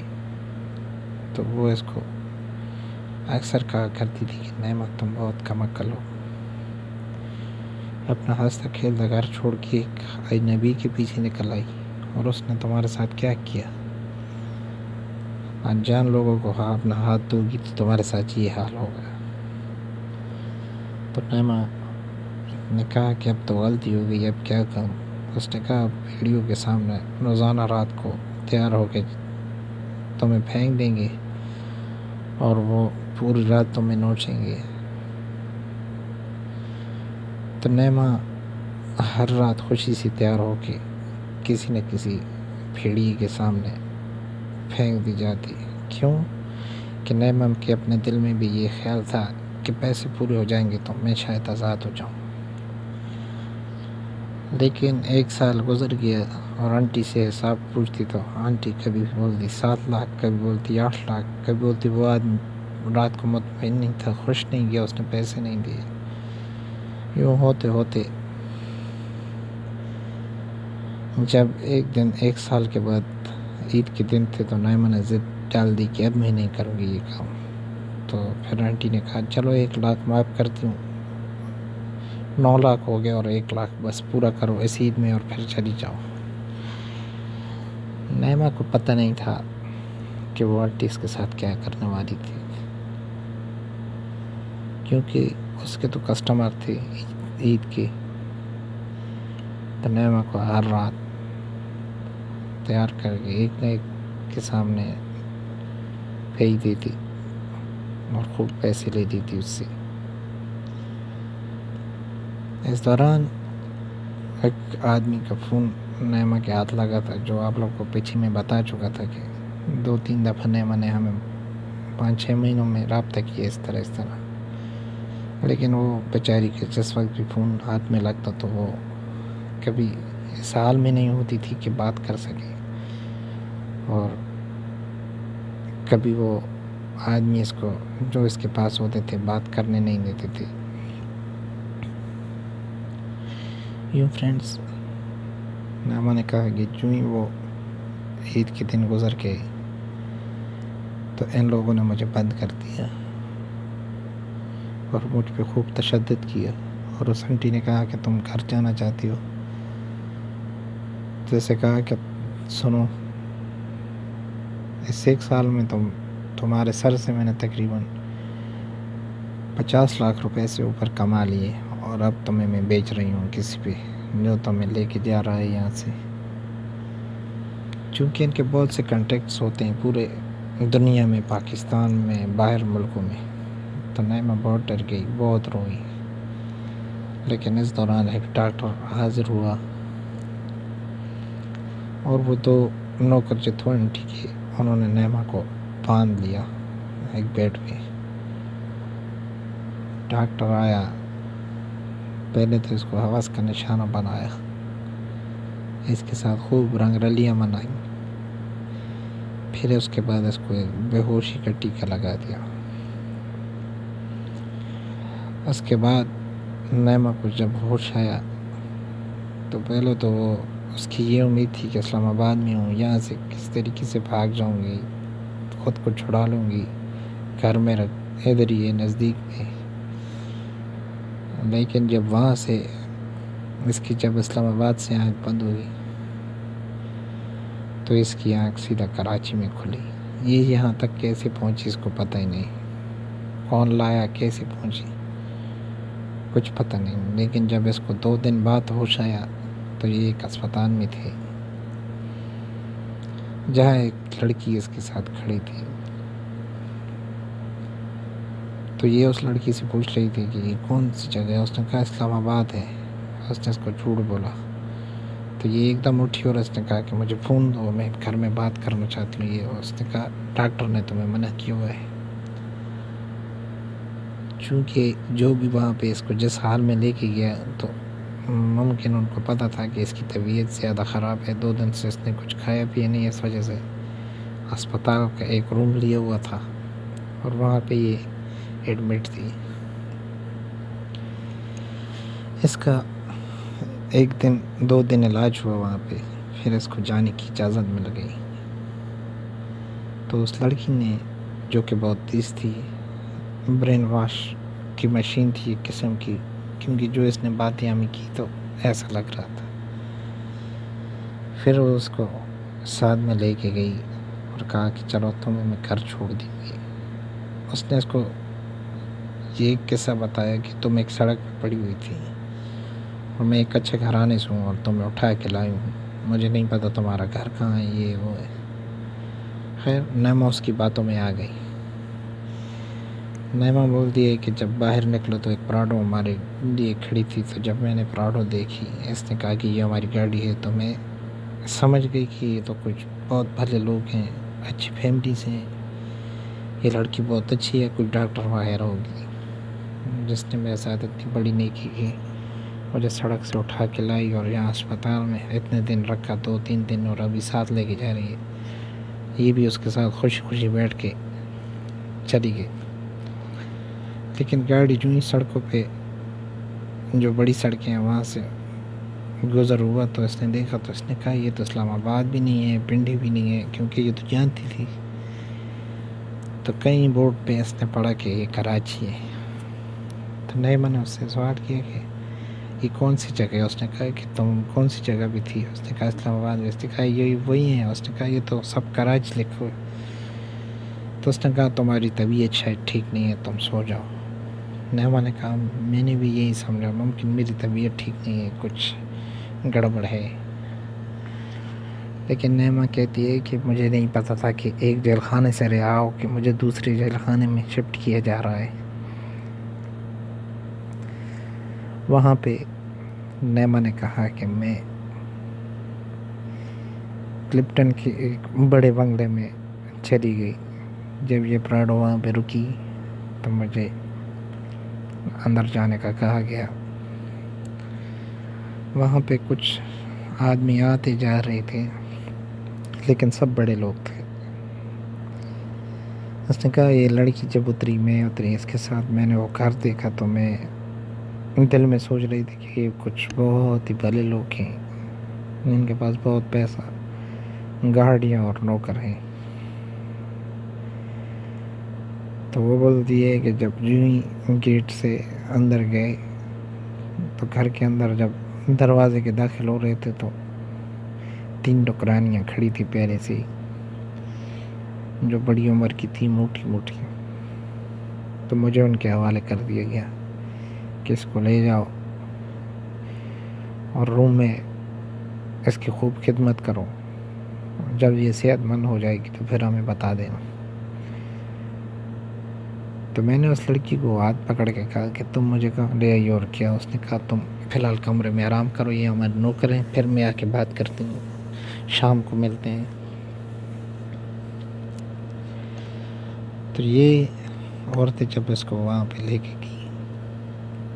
تو وہ اس کو اکثر کہا کرتی تھی کہ نیما تم بہت کم عقل ہو. اپنا ہنستا کھیلتا گھر چھوڑ کے ایک اجنبی کے پیچھے نکل آئی اور اس نے تمہارے ساتھ کیا کیا؟ انجان لوگوں کو اپنا ہاتھ دو گی تو تمہارے ساتھ یہ حال ہوگا۔ تو نیما نے کہا کہ اب تو غلطی ہو گئی، اب کیا کروں؟ اس نے کہا ویڈیو کے سامنے روزانہ رات کو تیار ہو کے تمہیں پھینک دیں گے اور وہ پوری رات تمہیں نوچیں گے۔ تو نیما ہر رات خوشی سے تیار ہو کے کسی نہ کسی بھیڑیے کے سامنے پھینک دی جاتی۔ کیوں کہ نیما کے اپنے دل میں بھی یہ خیال تھا کہ پیسے پورے ہو جائیں گے تو میں شاید آزاد ہو جاؤں۔ لیکن 1 سال گزر گیا اور آنٹی سے حساب پوچھتی تو آنٹی کبھی بولتی 7 لاکھ، کبھی بولتی 8 لاکھ، کبھی بولتی وہ آدمی رات کو مطمئن نہیں تھا، خوش نہیں گیا، اس نے پیسے نہیں دیے۔ یوں ہوتے ہوتے جب ایک دن 1 سال کے بعد عید کے دن تھے تو نیما نے ضد ڈال دی کہ اب میں نہیں کروں گی یہ کام۔ تو پھر آنٹی نے کہا چلو 1 لاکھ معاف کرتی ہوں، 9 لاکھ ہو گیا اور 1 لاکھ بس پورا کرو اس عید میں اور پھر چلی جاؤ۔ نیما کو پتہ نہیں تھا کہ وہ آنٹی اس کے ساتھ کیا کرنے والی تھی، کیونکہ اس کے تو کسٹمر تھے عید کے۔ تو نیما کو ہر رات تیار کر کے ایک نہ ایک کے سامنے بھیج دیتی اور خوب پیسے لے دیتی اس سے۔ اس دوران ایک آدمی کا فون نیما کے ہاتھ لگا تھا، جو آپ لوگ کو پیچھے میں بتا چکا تھا کہ 2-3 دفعہ نیما نے ہمیں 5-6 مہینوں میں رابطہ کیا اس طرح۔ لیکن وہ بیچاری کے جس وقت بھی فون ہاتھ میں لگتا تو وہ کبھی اس حال میں نہیں ہوتی تھی کہ بات کر سکے، اور کبھی وہ آدمی اس کو جو اس کے پاس ہوتے تھے بات کرنے نہیں دیتے تھے۔ یوں فرینڈز، نیما نے کہا کہ جو ہی وہ عید کے دن گزر کے تو ان لوگوں نے مجھے بند کر دیا اور مجھ پہ خوب تشدد کیا، اور اس آنٹی نے کہا کہ تم گھر جانا چاہتی ہو؟ جیسے کہا کہ سنو، اس 1 سال میں تمہارے سر سے میں نے تقریباً 50 لاکھ روپے سے اوپر کما لیے، اور اب تمہیں میں بیچ رہی ہوں کسی پہ جو تمہیں لے کے جا رہا ہے یہاں سے۔ چونکہ ان کے بہت سے کنٹیکٹس ہوتے ہیں پورے دنیا میں، پاکستان میں، باہر ملکوں میں۔ تو نیما بہت ڈر گئی، بہت روئی۔ لیکن اس دوران ایک ڈاکٹر حاضر ہوا اور وہ 2 نوکر جو تھے آنٹی کے، انہوں نے نیما کو باندھ لیا ایک بیڈ پہ۔ ڈاکٹر آیا، پہلے تو اس کو حوث کا نشانہ بنایا، اس کے ساتھ خوب رنگ رلیاں منائیں، پھر اس کے بعد اس کو بے ہوشی کا ٹیکہ لگا دیا۔ اس کے بعد نیما کو جب ہوش آیا تو پہلے تو وہ اس کی یہ امید تھی کہ اسلام آباد میں ہوں، یہاں سے کس طریقے سے بھاگ جاؤں گی، خود کو چھڑا لوں گی، گھر میں ادھر ہی ہے نزدیک میں۔ لیکن جب وہاں سے اس کی جب اسلام آباد سے آنکھ بند ہوئی تو اس کی آنکھ سیدھا کراچی میں کھلی۔ یہ یہاں تک کیسے پہنچی اس کو پتہ ہی نہیں، کون لایا، کیسے پہنچی، کچھ پتہ نہیں۔ لیکن جب اس کو 2 دن بعد ہوش آیا تو یہ ایک اسپتال میں تھے، جہاں ایک لڑکی اس کے ساتھ کھڑی تھی۔ تو یہ اس لڑکی سے پوچھ رہی تھی کہ یہ کون سی جگہ ہے؟ اس نے کہا اسلام آباد ہے۔ اس نے اس کو جھوٹ بولا۔ تو یہ ایک دم اٹھی اور اس نے کہا کہ مجھے فون دو، میں گھر میں بات کرنا چاہتی ہوں۔ یہ اس نے کہا ڈاکٹر نے تمہیں منع کیا ہوا ہے، چونکہ جو بھی وہاں پہ اس کو جس حال میں لے کے گیا تو ممکن ان کو پتہ تھا کہ اس کی طبیعت زیادہ خراب ہے، 2 دن سے اس نے کچھ کھایا پیا نہیں، اس وجہ سے اسپتال کا ایک روم لیا ہوا تھا اور وہاں پہ یہ ایڈمٹ تھی۔ اس کا 2 دن علاج ہوا وہاں پہ، پھر اس کو جانے کی اجازت مل گئی۔ تو اس لڑکی نے، جو کہ بہت تیز تھی، برین واش کی مشین تھی ایک قسم کی، کیونکہ جو اس نے باتیں ہمیں کی تو ایسا لگ رہا تھا۔ پھر وہ اس کو ساتھ میں لے کے گئی اور کہا کہ چلو تمہیں میں گھر چھوڑ دوں گی۔ اس نے اس کو یہ قصہ بتایا کہ تم ایک سڑک پہ پڑی ہوئی تھی اور میں ایک اچھے گھرانے سے ہوں اور تمہیں اٹھا کے لائی ہوں، مجھے نہیں پتہ تمہارا گھر کہاں ہے، یہ وہ ہے۔ خیر نیما اس کی باتوں میں آ گئی۔ نیما بولتی ہے کہ جب باہر نکلو تو ایک پراڈو ہمارے لیے کھڑی تھی، تو جب میں نے پراڈو دیکھی اس نے کہا کہ یہ ہماری گاڑی ہے، تو میں سمجھ گئی کہ یہ تو کچھ بہت بھلے لوگ ہیں، اچھی فیملی سے ہیں، یہ لڑکی بہت اچھی ہے، کچھ ڈاکٹر وغیرہ ہوگی جس نے میرے ساتھ اتنی بڑی نیکی کی، مجھے سڑک سے اٹھا کے لائی اور یہاں اسپتال میں اتنے دن رکھا، 2-3 دن، اور ابھی ساتھ لے کے جا رہی ہے۔ یہ بھی اس کے ساتھ خوشی خوشی بیٹھ کے چلی گئی۔ لیکن گاڑی جو ہی سڑکوں پہ جو بڑی سڑکیں ہیں وہاں سے گزر ہوا تو اس نے دیکھا، تو اس نے کہا یہ تو اسلام آباد بھی نہیں ہے، پنڈی بھی نہیں ہے، کیونکہ یہ تو جانتی تھی۔ تو کئی بورڈ پہ اس نے پڑھا کہ یہ کراچی ہے۔ تو نیما نے اس سے سوال کیا کہ یہ کون سی جگہ ہے؟ اس نے کہا کہ تم کون سی جگہ بھی تھی؟ اس نے کہا اسلام آباد میں۔ اس نے کہا یہ وہی ہیں؟ اس نے کہا یہ تو سب کراچی لکھو۔ تو اس نے کہا تمہاری طبیعت شاید ٹھیک نہیں ہے، تم سو جاؤ۔ نیما نے کہا میں نے بھی یہی سمجھا، ممکن میری طبیعت ٹھیک نہیں ہے، کچھ گڑبڑ ہے۔ لیکن نیما کہتی ہے کہ مجھے نہیں پتہ تھا کہ ایک جیل خانے سے رہا ہو کہ مجھے دوسرے جیل خانے میں شفٹ کیا جا رہا ہے۔ وہاں پہ نیما نے کہا کہ میں کلپٹن کے ایک بڑے بنگلے میں چلی گئی۔ جب یہ پراڈو وہاں پہ رکی تو مجھے اندر جانے کا کہا گیا۔ وہاں پہ کچھ آدمی آتے جا رہے تھے لیکن سب بڑے لوگ تھے۔ اس نے کہا یہ لڑکی جب میں اتری اس کے ساتھ میں نے وہ گھر دیکھا تو میں دل میں سوچ رہی تھی کہ یہ کچھ بہت ہی بھلے لوگ ہیں، ان کے پاس بہت پیسہ، گاڑیاں اور نوکر ہیں۔ تو وہ بولتی ہے کہ جب جو ہی گیٹ سے اندر گئے تو گھر کے اندر جب دروازے کے داخل ہو رہے تھے تو 3 نوکرانیاں کھڑی تھی پہلے سے، جو بڑی عمر کی تھی، موٹی موٹی۔ تو مجھے ان کے حوالے کر دیا گیا کہ اس کو لے جاؤ اور روم میں اس کی خوب خدمت کرو، جب یہ صحت مند ہو جائے گی تو پھر ہمیں بتا دینا۔ تو میں نے اس لڑکی کو ہاتھ پکڑ کے کہا کہ تم مجھے کہاں لے آئی اور کیا؟ اس نے کہا تم فی الحال کمرے میں آرام کرو، یہ ہمارے نوکر ہیں، پھر میں آ کے بات کرتی ہوں، شام کو ملتے ہیں۔ تو یہ عورتیں جب اس کو وہاں پہ لے کے گئی،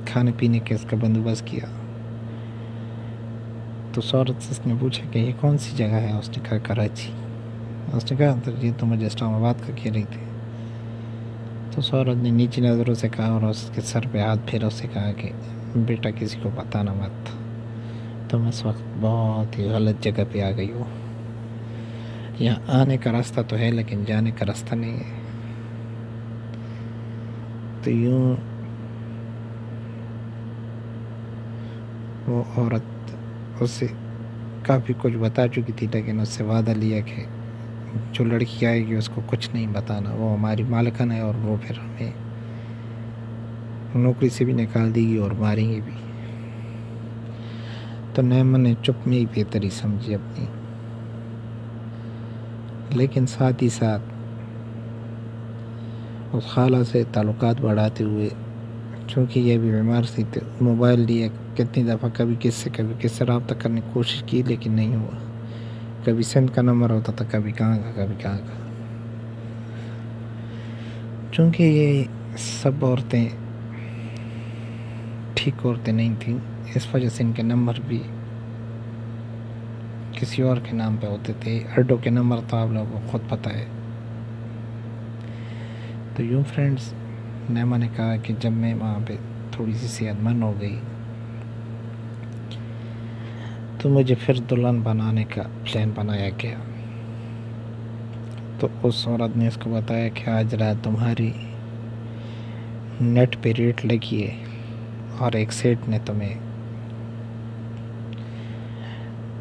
کھانے پینے کے اس کا بندوبست کیا، تو اس عورت سے اس نے پوچھا کہ یہ کون سی جگہ ہے؟ اس نے کہا کراچی۔ اس نے کہا تو یہ تو مجھے اسلام آباد کا کہہ رہی تھی۔ تو اس عورت نے نیچی نظروں سے کہا اور اس کے سر پہ ہاتھ پھیرا، اس سے کہا کہ بیٹا کسی کو بتانا مت، تم اس وقت بہت ہی غلط جگہ پہ آ گئی ہو، یہاں آنے کا راستہ تو ہے لیکن جانے کا راستہ نہیں ہے۔ تو یوں وہ عورت اس سے کافی کچھ بتا چکی تھی، لیکن اس سے وعدہ لیا کہ جو لڑکی آئے گی اس کو کچھ نہیں بتانا، وہ ہماری مالکن ہے اور وہ پھر ہمیں نوکری سے بھی نکال دے گی اور ماریں گے بھی۔ تو نیما نے چپ میں ہی بہتری سمجھی اپنی، لیکن ساتھ ہی ساتھ اس خالہ سے تعلقات بڑھاتے ہوئے، چونکہ یہ بھی بیمار سی، تو موبائل لیا، کتنی دفعہ کبھی کس سے رابطہ کرنے کی کوشش کی لیکن نہیں ہوا، کبھی سندھ کا نمبر ہوتا تھا، کبھی کہاں کا۔ چونکہ یہ سب عورتیں ٹھیک عورتیں نہیں تھیں، اس وجہ سے ان کے نمبر بھی کسی اور کے نام پہ ہوتے تھے۔ اڈوں کے نمبر تو آپ لوگوں کو خود پتہ ہے۔ تو یوں فرینڈز، نیما نے کہا کہ جب میں وہاں پہ تھوڑی سی صحت مند ہو گئی تو مجھے پھر دلہن بنانے کا پلان بنایا گیا۔ تو اس عورت نے اس کو بتایا کہ آج رات تمہاری نیٹ پہ ریٹ لگی ہے اور ایک سیٹ نے تمہیں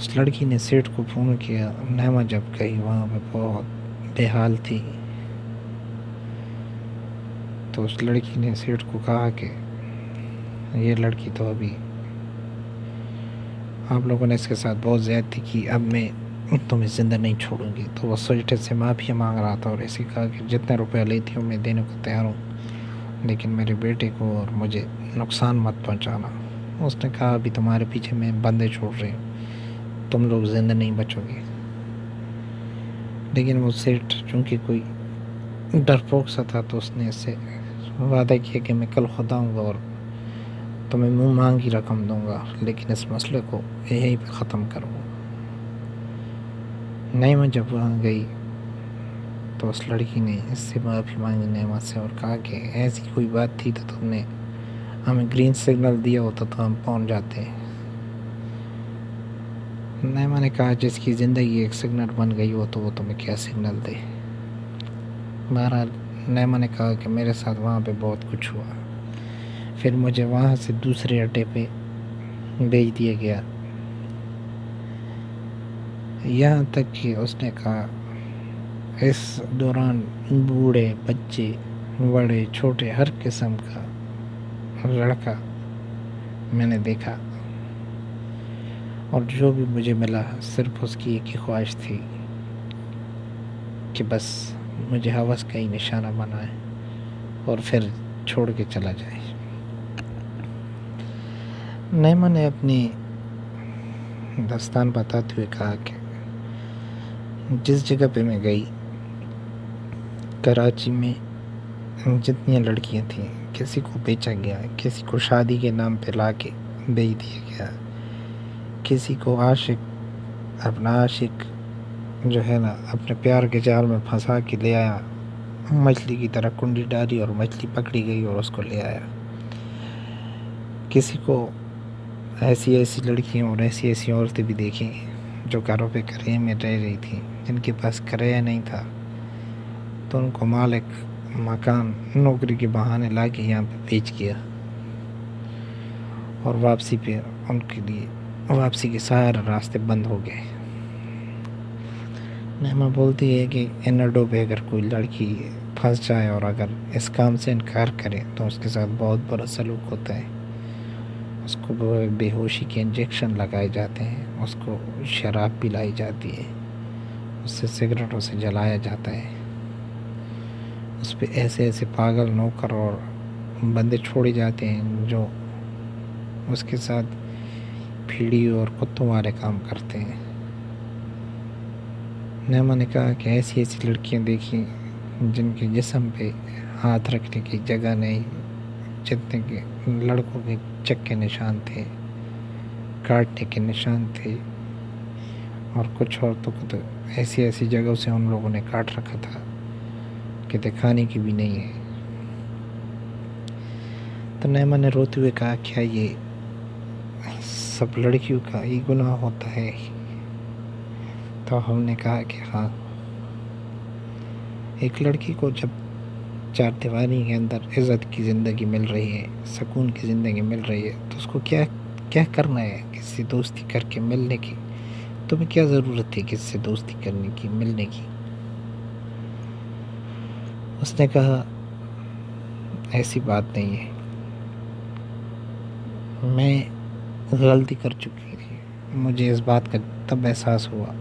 اس لڑکی نے سیٹ کو فون کیا. نیما جب گئی وہاں پہ بہت بے حال تھی. تو اس لڑکی نے سیٹ کو کہا کہ یہ لڑکی تو ابھی آپ لوگوں نے اس کے ساتھ بہت زیادتی کی، اب میں تمہیں زندہ نہیں چھوڑوں گی. تو وہ سیٹ سے معافی مانگ رہا تھا اور ایسے کہا کہ جتنے روپے لیتی ہوں میں دینے کو تیار ہوں، لیکن میرے بیٹے کو اور مجھے نقصان مت پہنچانا. اس نے کہا ابھی تمہارے پیچھے میں بندے چھوڑ رہی ہوں، تم لوگ زندہ نہیں بچو گے. لیکن وہ سیٹ چونکہ کوئی ڈرپوک سا تھا تو اس نے اس سے وعدہ کیا کہ میں کل خود آؤں گا اور تمہیں منہ مانگی رقم دوں گا، لیکن اس مسئلے کو یہیں پہ ختم کروں گا. نیما جب وہاں گئی تو اس لڑکی نے اس سے معافی مانگی نیما سے اور کہا کہ ایسی کوئی بات تھی تو تم نے ہمیں گرین سگنل دیا ہوتا تو ہم پہنچ جاتے. نیما نے کہا جس کی زندگی ایک سگنل بن گئی ہو تو وہ تمہیں کیا سگنل دے. بہرحال نیما نے کہا کہ میرے ساتھ وہاں پہ بہت کچھ ہوا، پھر مجھے وہاں سے دوسرے اڈے پہ بھیج دیا گیا. یہاں تک کہ اس نے کہا اس دوران بوڑھے بچے بڑے چھوٹے ہر قسم کا لڑکا میں نے دیکھا، اور جو بھی مجھے ملا صرف اس کی ایک ہی خواہش تھی کہ بس مجھے ہوس کا ہی نشانہ بنائے اور پھر چھوڑ کے چلا جائے. نیما نے اپنی داستان بتاتے ہوئے کہا کہ جس جگہ پہ میں گئی کراچی میں جتنی لڑکیاں تھیں کسی کو بیچا گیا، کسی کو شادی کے نام پہ لا کے بیچ دیا گیا، کسی کو اپنا عاشق جو ہے نا اپنے پیار کے جال میں پھنسا کے لے آیا، مچھلی کی طرح کنڈی ڈالی اور مچھلی پکڑی گئی اور اس کو لے آیا. کسی کو ایسی لڑکیاں اور ایسی عورتیں بھی دیکھیں جو گھروں پہ کرایے میں رہ رہی تھیں، جن کے پاس کرایہ نہیں تھا تو ان کو مالک مکان نوکری کے بہانے لا کے یہاں پہ بیچ کیا، اور واپسی پہ ان کے لیے واپسی کے سارے راستے بند ہو گئے. نیما بولتی ہے کہ ان اڈوں پہ اگر کوئی لڑکی پھنس جائے اور اگر اس کام سے انکار کرے تو اس کے ساتھ بہت برا سلوک ہوتا ہے. اس کو بے ہوشی کے انجیکشن لگائے جاتے ہیں، اس کو شراب پلائی جاتی ہے، اس سے سگریٹوں سے جلایا جاتا ہے، اس پہ ایسے پاگل نوکر اور بندے چھوڑے جاتے ہیں جو اس کے ساتھ بھیڑی اور کتوں والے کام کرتے ہیں. نیما نے کہا کہ ایسی لڑکیاں دیکھیں جن کے جسم پہ ہاتھ رکھنے کی جگہ نہیں، جتنے کے لڑکوں کے چکے نشان تھے، کاٹنے کے نشان تھے، اور کچھ عورتوں کو تو ایسی جگہوں سے ان لوگوں نے کاٹ رکھا تھا کہ دکھانے کی بھی نہیں ہے. تو نیما نے روتے ہوئے کہا کیا یہ سب لڑکیوں کا ہی گناہ ہوتا ہے؟ تو ہم نے کہا کہ ہاں، ایک لڑکی کو جب چار دیواری کے اندر عزت کی زندگی مل رہی ہے، سکون کی زندگی مل رہی ہے، تو اس کو کیا کرنا ہے کسی سے دوستی کر کے ملنے کی؟ تمہیں کیا ضرورت ہے کسی سے دوستی کرنے کی، ملنے کی؟ اس نے کہا ایسی بات نہیں ہے، میں غلطی کر چکی تھی. مجھے اس بات کا تب احساس ہوا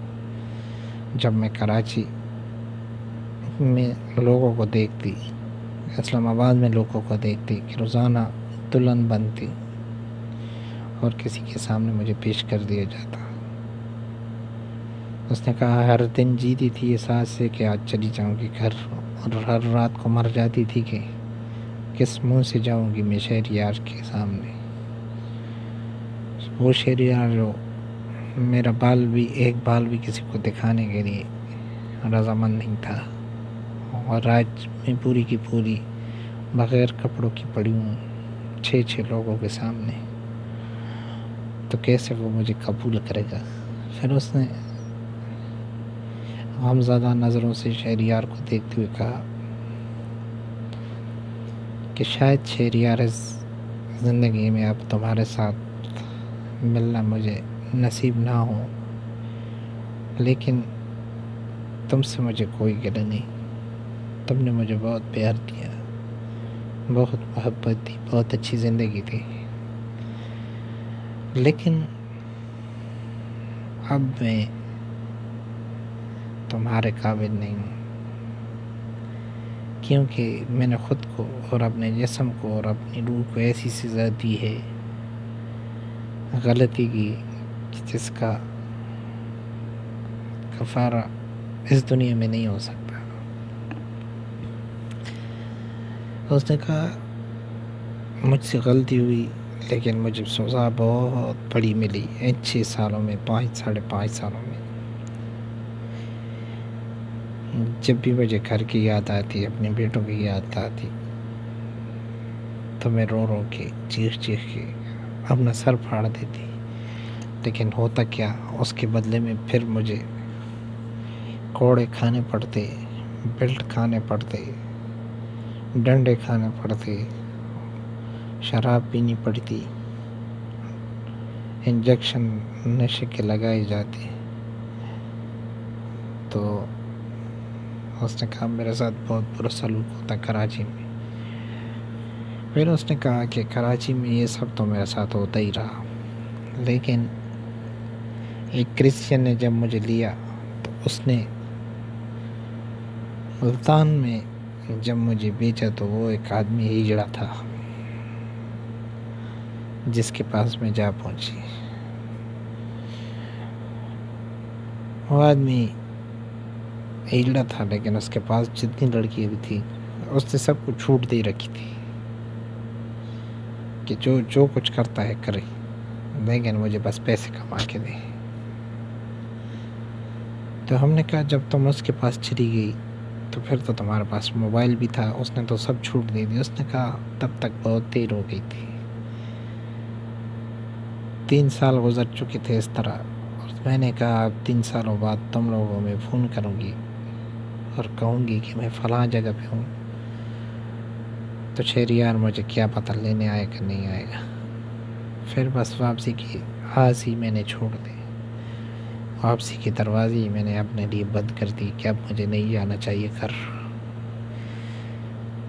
جب میں کراچی میں لوگوں کو دیکھتی، اسلام آباد میں لوگوں کو دیکھتی کہ روزانہ دلہن بنتی اور کسی کے سامنے مجھے پیش کر دیا جاتا. اس نے کہا ہر دن جیتی تھی اس ساتھ سے کہ آج چلی جاؤں گی گھر، اور ہر رات کو مر جاتی تھی کہ کس منہ سے جاؤں گی میں شہریار کے سامنے. وہ شہریار جو میرا ایک بال بھی کسی کو دکھانے کے لیے رضامند نہیں تھا، اور آج میں پوری کی پوری بغیر کپڑوں کی پڑی ہوں 6 لوگوں کے سامنے، تو کیسے وہ مجھے قبول کرے گا؟ پھر اس نے غمزدہ نظروں سے شہریار کو دیکھتے ہوئے کہا کہ شاید شہریار اس زندگی میں اب تمہارے ساتھ ملنا مجھے نصیب نہ ہو، لیکن تم سے مجھے کوئی گلہ نہیں. تم نے مجھے بہت پیار دیا، بہت محبت دی، بہت اچھی زندگی دی. لیکن اب میں تمہارے قابل نہیں ہوں، کیونکہ میں نے خود کو اور اپنے جسم کو اور اپنی روح کو ایسی سزا دی ہے، غلطی کی، جس کا کفارہ اس دنیا میں نہیں ہو سکتا. اس نے کہا مجھ سے غلطی ہوئی، لیکن مجھے سزا بہت بڑی ملی 6 سالوں میں، 5.5 سالوں میں. جب بھی مجھے گھر کی یاد آتی، اپنے بیٹوں کی یاد آتی، تو میں رو رو کے، چیخ چیخ کے اپنا سر پھاڑ دیتی. لیکن ہوتا کیا، اس کے بدلے میں پھر مجھے کوڑے کھانے پڑتے، بیلٹ کھانے پڑتے، ڈنڈے کھانے پڑتے، شراب پینی پڑتی، انجیکشن نشے کے لگائے جاتے. تو اس نے کہا میرے ساتھ بہت برا سلوک ہوتا کراچی میں. پھر اس نے کہا کہ کراچی میں یہ سب تو میرے ساتھ ہوتا ہی رہا، لیکن ایک کرسچن نے جب مجھے لیا تو اس نے ملتان میں جب مجھے بیچا تو وہ ایک آدمی ہجڑا تھا جس کے پاس میں جا پہنچی. وہ آدمی ہجڑا تھا، لیکن اس کے پاس جتنی لڑکیاں بھی تھی اس نے سب کو چھوٹ دے رکھی تھی کہ جو کچھ کرتا ہے کرے، لیکن مجھے بس پیسے کما کے دے. تو ہم نے کہا جب تم اس کے پاس چلی گئی تو پھر تو تمہارے پاس موبائل بھی تھا، اس نے تو سب چھوٹ دے دی. اس نے کہا تب تک بہت دیر ہو گئی تھی، 3 سال گزر چکے تھے اس طرح. اور میں نے کہا اب 3 سالوں بعد تم لوگوں میں فون کروں گی اور کہوں گی کہ میں فلاں جگہ پہ ہوں، تو شہریار مجھے کیا پتہ لینے آئے گا نہیں آئے گا. پھر بس واپسی کی آس ہی میں نے چھوڑ دی، واپسی کی دروازے ہی میں نے اپنے لیے بند کر دی کہ اب مجھے نہیں جانا چاہیے گھر.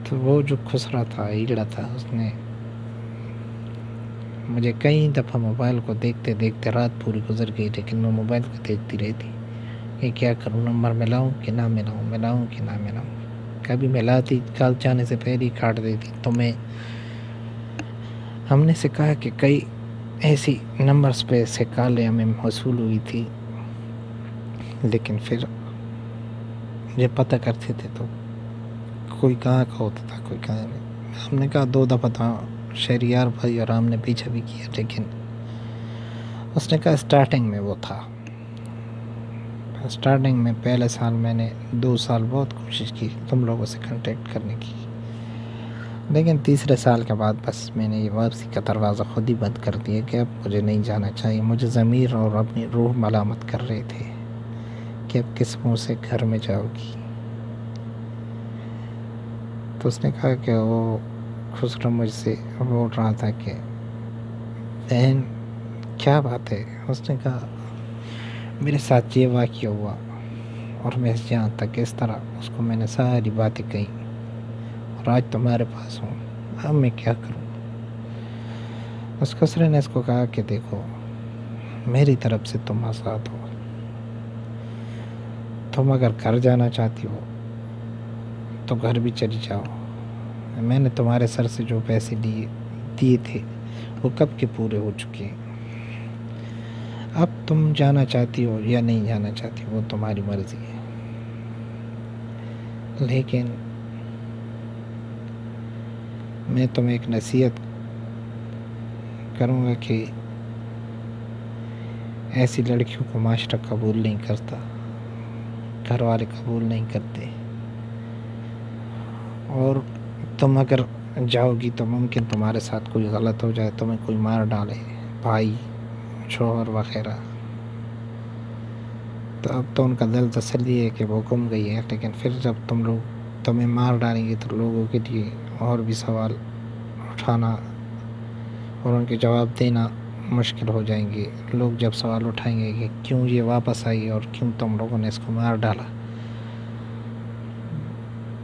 تو وہ جو خسرا تھا، ہجڑا تھا، اس نے مجھے کئی دفعہ موبائل کو دیکھتے دیکھتے رات پوری گزر گئی، لیکن میں موبائل کو دیکھتی رہتی کہ کیا کروں، نمبر ملاؤں کہ نہ ملاؤں، ملاؤں کہ نہ ملاؤں. کبھی ملاتی، کال جانے سے پہلے ہی کاٹ دیتی. تو ہم نے سے کہا کہ کئی ایسی نمبرز پہ سے کالیں ہمیں موصول ہوئی تھی، لیکن پھر یہ پتہ کرتے تھے تو کوئی کہاں کا ہوتا تھا، کوئی کہاں نہیں. ہم نے کہا 2 دفعہ تو شہریار بھائی اور ہم نے پیچھا بھی کیا، لیکن اس نے کہا اسٹارٹنگ میں وہ تھا. اسٹارٹنگ میں پہلے سال میں نے 2 سال بہت کوشش کی تم لوگوں سے کنٹیکٹ کرنے کی، لیکن تیسرے سال کے بعد بس میں نے یہ واپسی کا دروازہ خود ہی بند کر دیا کہ اب مجھے نہیں جانا چاہیے. مجھے ضمیر اور اپنی روح ملامت کر رہے تھے کہ اب کس منہ سے گھر میں جاؤ گی. تو اس نے کہا کہ وہ خسرا مجھ سے بول رہا تھا کہ بہن کیا بات ہے. اس نے کہا میرے ساتھ یہ واقعہ ہوا اور میں یہاں تک اس طرح اس کو میں نے ساری باتیں کہی اور آج تمہارے پاس ہوں، اب میں کیا کروں. اس خسرے نے اس کو کہا کہ دیکھو میری طرف سے تم آزاد ہو، تم اگر گھر جانا چاہتی ہو تو گھر بھی چلی جاؤ. میں نے تمہارے سر سے جو پیسے دیے تھے وہ کب کے پورے ہو چکے ہیں. اب تم جانا چاہتی ہو یا نہیں جانا چاہتی وہ تمہاری مرضی ہے، لیکن میں تمہیں ایک نصیحت کروں گا کہ ایسی لڑکیوں کو معاشرہ قبول نہیں کرتا، گھر والے قبول نہیں کرتے. اور تم اگر جاؤ گی تو ممکن تمہارے ساتھ کوئی غلط ہو جائے، تمہیں کوئی مار ڈالے، بھائی، شوہر وغیرہ. تو اب تو ان کا دل تسلی ہے کہ وہ گم گئی ہے، لیکن پھر جب تمہیں مار ڈالیں گے تو لوگوں کے لیے اور بھی سوال اٹھانا اور ان کے جواب دینا مشکل ہو جائیں گی. لوگ جب سوال اٹھائیں گے کہ کیوں یہ واپس آئی اور کیوں تم لوگوں نے اس کو مار ڈالا،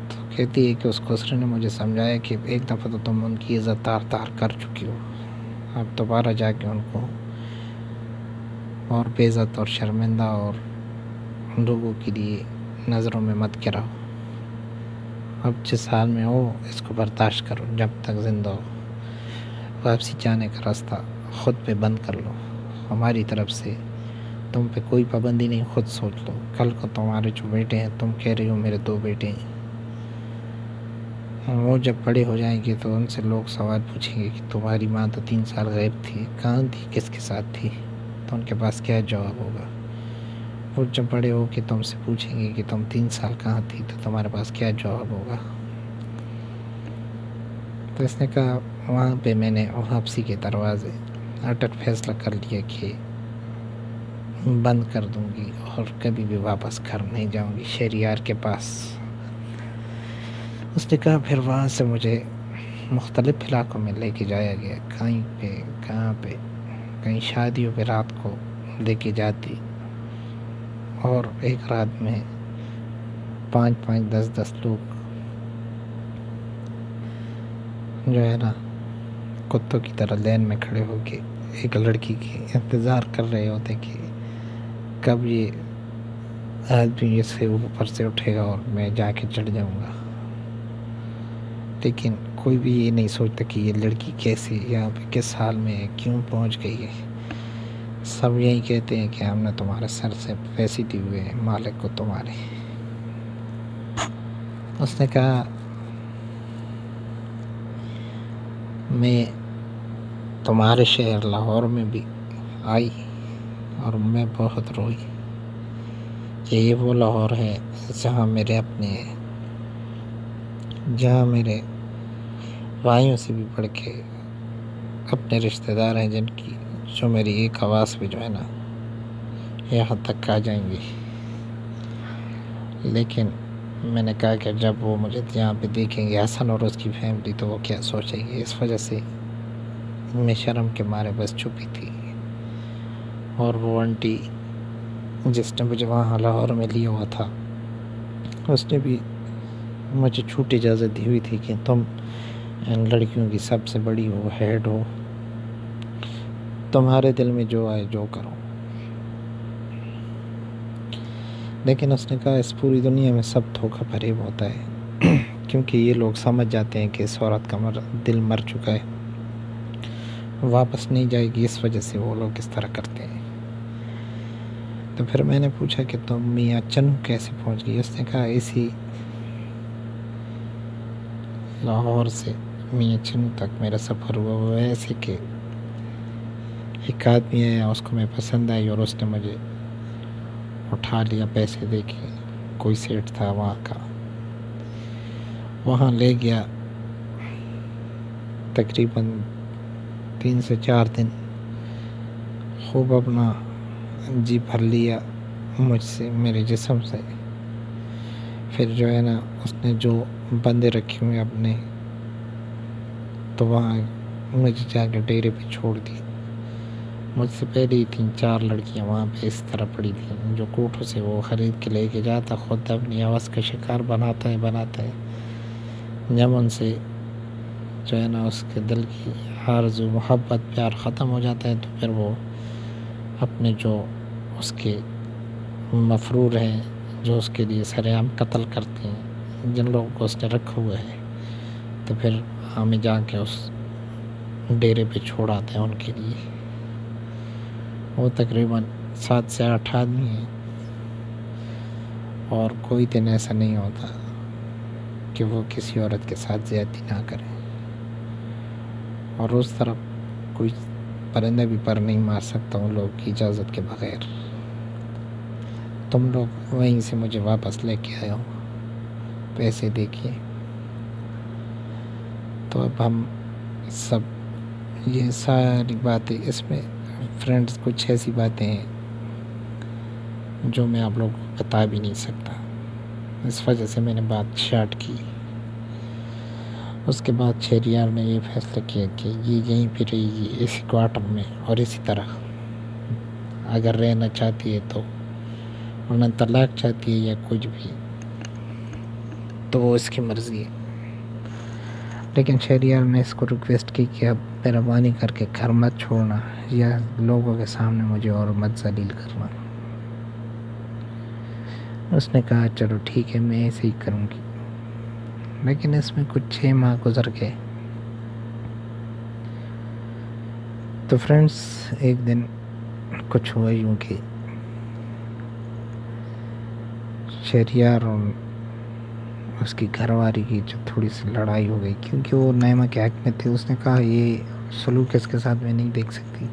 تو کہتی ہے کہ اس خسرے نے مجھے سمجھایا کہ ایک دفعہ تو تم ان کی عزت تار تار کر چکی ہو، اب دوبارہ جا کے ان کو اور بے عزت اور شرمندہ اور لوگوں کے لیے نظروں میں مت گراؤ. اب جس حال میں ہو اس کو برداشت کرو جب تک زندہ ہو. واپسی جانے کا راستہ خود پہ بند کر لو. ہماری طرف سے تم پہ کوئی پابندی نہیں، خود سوچ لو. کل کو تمہارے جو بیٹے ہیں، تم کہہ رہی ہو میرے 2 بیٹے ہیں، وہ جب بڑے ہو جائیں گے تو ان سے لوگ سوال پوچھیں گے کہ تمہاری ماں تو 3 سال غائب تھی، کہاں تھی، کس کے ساتھ تھی؟ تو ان کے پاس کیا جواب ہوگا؟ وہ جب بڑے ہو کے تم سے پوچھیں گے کہ تم 3 سال کہاں تھی، تو تمہارے پاس کیا جواب ہوگا؟ تو اس نے کہا وہاں پہ میں نے واپسی کے دروازے اٹٹ فیصلہ کر لیا کہ بند کر دوں گی اور کبھی بھی واپس گھر نہیں جاؤں گی شہریار کے پاس. اس نے کہا پھر وہاں سے مجھے مختلف علاقوں میں لے کے جایا گیا، کہیں پہ کہاں پہ، کہیں شادیوں پہ رات کو لے کے جاتی اور ایک رات میں 5-5 10-10 لوگ جو ہے نا کتوں کی طرح لین میں کھڑے ہو کے ایک لڑکی کی انتظار کر رہے ہوتے کہ کب یہ آدمی اس سے اوپر سے اٹھے گا اور میں جا کے چڑھ جاؤں گا. لیکن کوئی بھی یہ نہیں سوچتا کہ یہ لڑکی کیسے یہاں پہ کس حال میں ہے، کیوں پہنچ گئی ہے. سب یہی کہتے ہیں کہ ہم نے تمہارے سر سے پیسے دیے ہوئے ہیں مالک کو تمہارے. اس نے کہا میں تمہارے شہر لاہور میں بھی آئی اور میں بہت روئی کہ یہ وہ لاہور ہے جہاں میرے اپنے ہیں، جہاں میرے بھائیوں سے بھی بڑھ کے اپنے رشتہ دار ہیں جو میری ایک آواز پہ جو ہے نا یہاں تک آ جائیں گے. لیکن میں نے کہا کہ جب وہ مجھے یہاں پہ دیکھیں گے حسن اور اس کی فیملی تو وہ کیا سوچیں گے. اس وجہ سے میں شرم کے مارے بس چھپی تھی. اور وہ آنٹی جس نے مجھے وہاں لاہور میں لیا ہوا تھا، اس نے بھی مجھے چھوٹ اجازت دی ہوئی تھی کہ تم ان لڑکیوں کی سب سے بڑی ہو، ہیڈ ہو، تمہارے دل میں جو آئے جو کرو. لیکن اس نے کہا اس پوری دنیا میں سب دھوکہ فریب ہوتا ہے کیونکہ یہ لوگ سمجھ جاتے ہیں کہ اس عورت کا دل مر چکا ہے، واپس نہیں جائے گی، اس وجہ سے وہ لوگ اس طرح کرتے ہیں. تو پھر میں نے پوچھا کہ تم میاں چنو کیسے پہنچ گئی؟ اس نے کہا اسی لاہور سے میاں چنو تک میرا سفر ہوا. وہ ایسے کہ ایک آدمی آیا، اس کو میں پسند آئی اور اس نے مجھے اٹھا لیا پیسے دے کے. کوئی سیٹ تھا وہاں کا، وہاں لے گیا. تقریباً 3 سے 4 دن خوب اپنا جی بھر لیا مجھ سے، میرے جسم سے. پھر جو ہے نا اس نے جو بندے رکھے ہوئے اپنے، تو وہاں مجھے جا کے ڈیرے پہ چھوڑ دی. مجھ سے پہلے 3-4 لڑکیاں وہاں پہ اس طرح پڑی تھیں جو کوٹھوں سے وہ خرید کے لے کے جاتا، خود اپنی آواز کا شکار بناتا ہے. جب ان سے جو ہے نا اس کے دل کی آرزو محبت پیار ختم ہو جاتا ہے تو پھر وہ اپنے جو اس کے مفرور ہیں، جو اس کے لیے سر عام قتل کرتے ہیں، جن لوگوں کو اس نے رکھا ہوا ہے، تو پھر ہمیں جا کے اس ڈیرے پہ چھوڑ آتے ہیں ان کے لیے. وہ تقریباً 7 سے 8 آدمی ہیں اور کوئی دن ایسا نہیں ہوتا کہ وہ کسی عورت کے ساتھ زیادتی نہ کرے. اور اس طرف کوئی پرندہ بھی پر نہیں مار سکتا ان لوگوں کی اجازت کے بغیر. تم لوگ وہیں سے مجھے واپس لے کے آئے ہو پیسے دے کے. تو اب ہم سب یہ ساری باتیں، اس میں فرینڈز کچھ ایسی باتیں ہیں جو میں آپ لوگوں کو بتا بھی نہیں سکتا، اس وجہ سے میں نے بات شارٹ کی. اس کے بعد شہریار نے یہ فیصلہ کیا کہ یہ یہیں پہ رہے گی اسی کوارٹر میں اور اسی طرح، اگر رہنا چاہتی ہے تو، ورنہ طلاق چاہتی ہے یا کچھ بھی تو وہ اس کی مرضی ہے۔ لیکن شہریار نے اس کو ریکویسٹ کی کہ اب مہربانی کر کے گھر مت چھوڑنا یا لوگوں کے سامنے مجھے اور مت ذلیل کرنا۔ اس نے کہا چلو ٹھیک ہے میں ایسے ہی کروں گی۔ لیکن اس میں کچھ 6 ماہ گزر گئے۔ تو فرینڈس ایک دن کچھ ہوا یوں کہ شہریار اور اس کی گھر والی کی جو تھوڑی سی لڑائی ہو گئی، کیونکہ وہ نعمہ کے حق میں تھی۔ اس نے کہا یہ سلوک اس کے ساتھ میں نہیں دیکھ سکتی،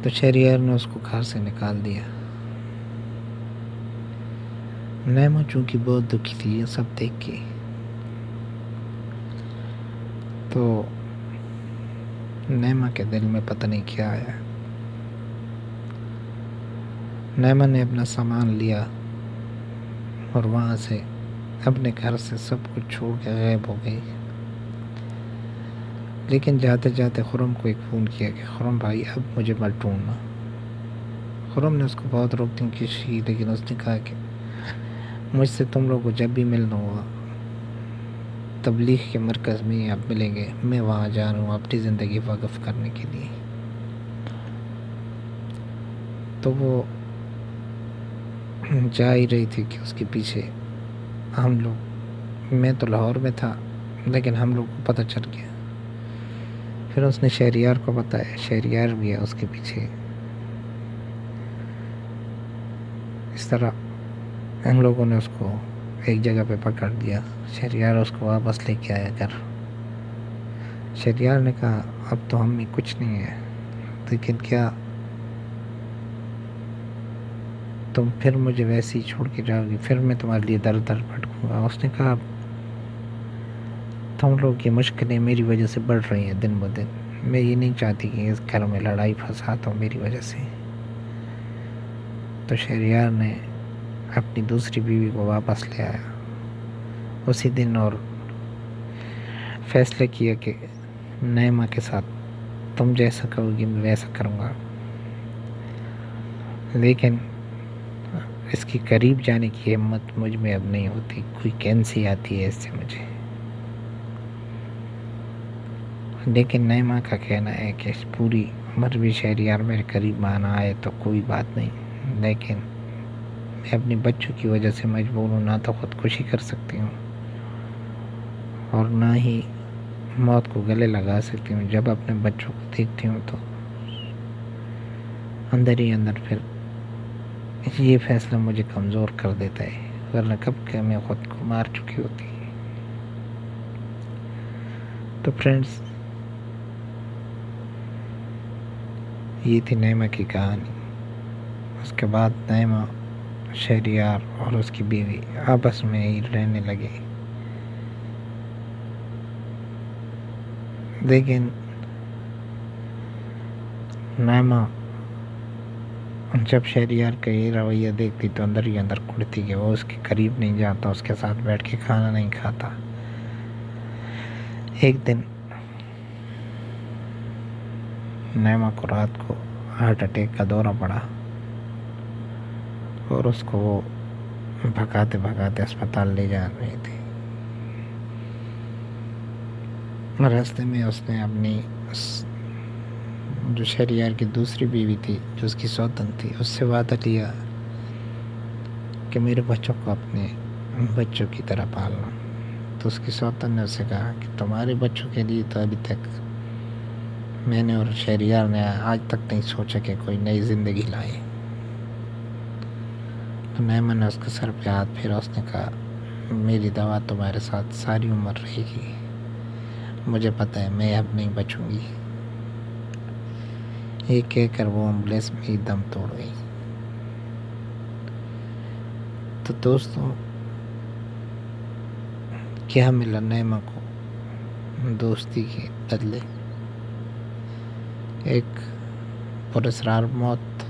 تو شہریار نے اس کو گھر سے نکال دیا۔ نعمہ چونکہ بہت دکھی تھی یہ سب دیکھ کے، تو نعمہ کے دل میں پتہ نہیں کیا آیا۔ نعمہ نے اپنا سامان لیا اور وہاں سے اپنے گھر سے سب کچھ چھوڑ کے غائب ہو گئی۔ لیکن جاتے جاتے خرم کو ایک فون کیا کہ خرم بھائی اب مجھے مت ڈھونڈنا۔ خرم نے اس کو بہت روکنے کی کوشش کی، لیکن اس نے کہا کہ مجھ سے تم لوگ کو جب بھی ملنا ہوگا تبلیغ کے مرکز میں آپ ملیں گے، میں وہاں جا رہا ہوں اپنی زندگی وقف کرنے کے لیے۔ تو وہ جا ہی رہی تھی کہ اس کے پیچھے ہم لوگ، میں تو لاہور میں تھا لیکن ہم لوگ کو پتہ چل گیا۔ پھر اس نے شہریار کو بتایا، شہریار بھی ہے اس کے پیچھے۔ اس طرح ہم لوگوں نے اس کو ایک جگہ پہ پکڑ دیا۔ شہریار اس کو واپس لے کے آیا گھر۔ شہریار نے کہا اب تو ہم میں کچھ نہیں ہے، لیکن کیا تم پھر مجھے ویسے ہی چھوڑ کے جاؤ گی؟ پھر میں تمہارے لیے در در بھٹکوں گا۔ اس نے کہا تم لوگ کی مشکلیں میری وجہ سے بڑھ رہی ہیں دن بدن، میں یہ نہیں چاہتی کہ اس گھر میں لڑائی فساد ہو میری وجہ سے۔ تو شہریار نے اپنی دوسری بیوی کو واپس لے آیا اسی دن اور فیصلہ کیا کہ نعمہ کے ساتھ تم جیسا کرو گی میں ویسا کروں گا، لیکن اس کی قریب جانے کی ہمت مجھ میں اب نہیں ہوتی، کوئی کینسی آتی ہے اس سے مجھے۔ لیکن نعمہ کا کہنا ہے کہ پوری عمر بھی شہریار میرے قریب آنا آئے تو کوئی بات نہیں، لیکن میں اپنے بچوں کی وجہ سے مجبور ہوں، نہ تو خودکشی کر سکتی ہوں اور نہ ہی موت کو گلے لگا سکتی ہوں۔ جب اپنے بچوں کو دیکھتی ہوں تو اندر ہی اندر پھر یہ فیصلہ مجھے کمزور کر دیتا ہے، ورنہ کب کہ میں خود کو مار چکی ہوتی۔ تو فرینڈس یہ تھی نعمہ کی کہانی۔ اس کے بعد نعمہ، شہریار اور اس کی بیوی آپس میں ہی رہنے لگے۔ لیکن نعمہ جب شہریار کا یہ رویہ دیکھتی تو اندر ہی اندر کڑتی کہ وہ اس کے قریب نہیں جاتا، اس کے ساتھ بیٹھ کے کھانا نہیں کھاتا۔ ایک دن نعمہ کو رات کو ہارٹ اٹیک کا دورہ پڑا اور اس کو وہ بھگاتے بھگاتے اسپتال لے جا رہے تھے۔ راستے میں اس نے اپنی جو شہریار کی دوسری بیوی تھی، جو اس کی سوتن تھی، اس سے وعدہ لیا کہ میرے بچوں کو اپنے بچوں کی طرح پالنا۔ تو اس کی سوتن نے اسے کہا کہ تمہارے بچوں کے لیے تو ابھی تک میں نے اور شہریار نے آج تک نہیں سوچا کہ کوئی نئی زندگی لائے۔ تو نعمہ نے اس کے سر پہ ہاتھ پھیرا، اس نے کہا میری دعا تمہارے ساتھ ساری عمر رہے گی، مجھے پتہ ہے میں اب نہیں بچوں گی۔ یہ کہہ کر وہ ایمبولینس میں ہی دم توڑ گئی۔ تو دوستوں کیا ملا نعمہ کو دوستی کے بدلے؟ ایک پراسرار موت،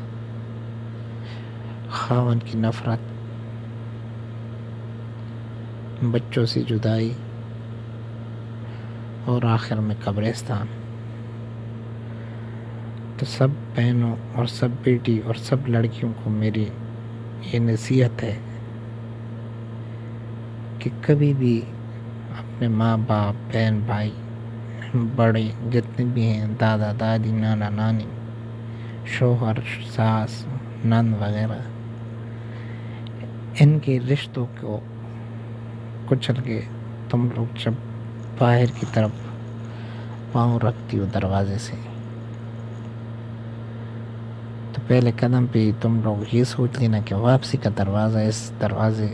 خاوند کی نفرت، بچوں سے جدائی اور آخر میں قبرستان۔ تو سب بہنوں اور سب بیٹی اور سب لڑکیوں کو میری یہ نصیحت ہے کہ کبھی بھی اپنے ماں باپ، بہن بھائی، بڑے جتنے بھی ہیں، دادا دادی، نانا نانی، شوہر ساس، نند وغیرہ، ان کے رشتوں کو کچل کے تم لوگ جب باہر کی طرف پاؤں رکھتی ہو دروازے سے، تو پہلے قدم پہ ہی تم لوگ یہ سوچ لینا کہ واپسی کا دروازہ اس دروازے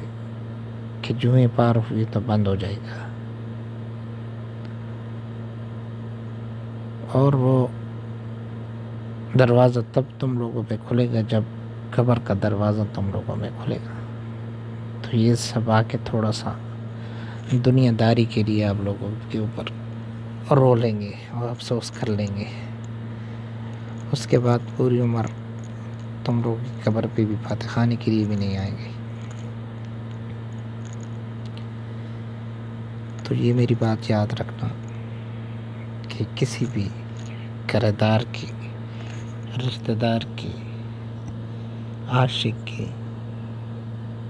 کہ جو ہی پار ہوئی تو بند ہو جائے گا، اور وہ دروازہ تب تم لوگوں پہ کھلے گا جب قبر کا دروازہ تم لوگوں میں کھلے گا۔ تو یہ سب آ کے تھوڑا سا دنیا داری کے لیے آپ لوگوں کے اوپر رو لیں گے اور افسوس کر لیں گے، اس کے بعد پوری عمر تم لوگ کی قبر پہ بھی فاتح خانے کے لیے بھی نہیں آئیں گے۔ تو یہ میری بات یاد رکھنا کہ کسی بھی کردار کی، رشتہ دار کی، عاشق کی،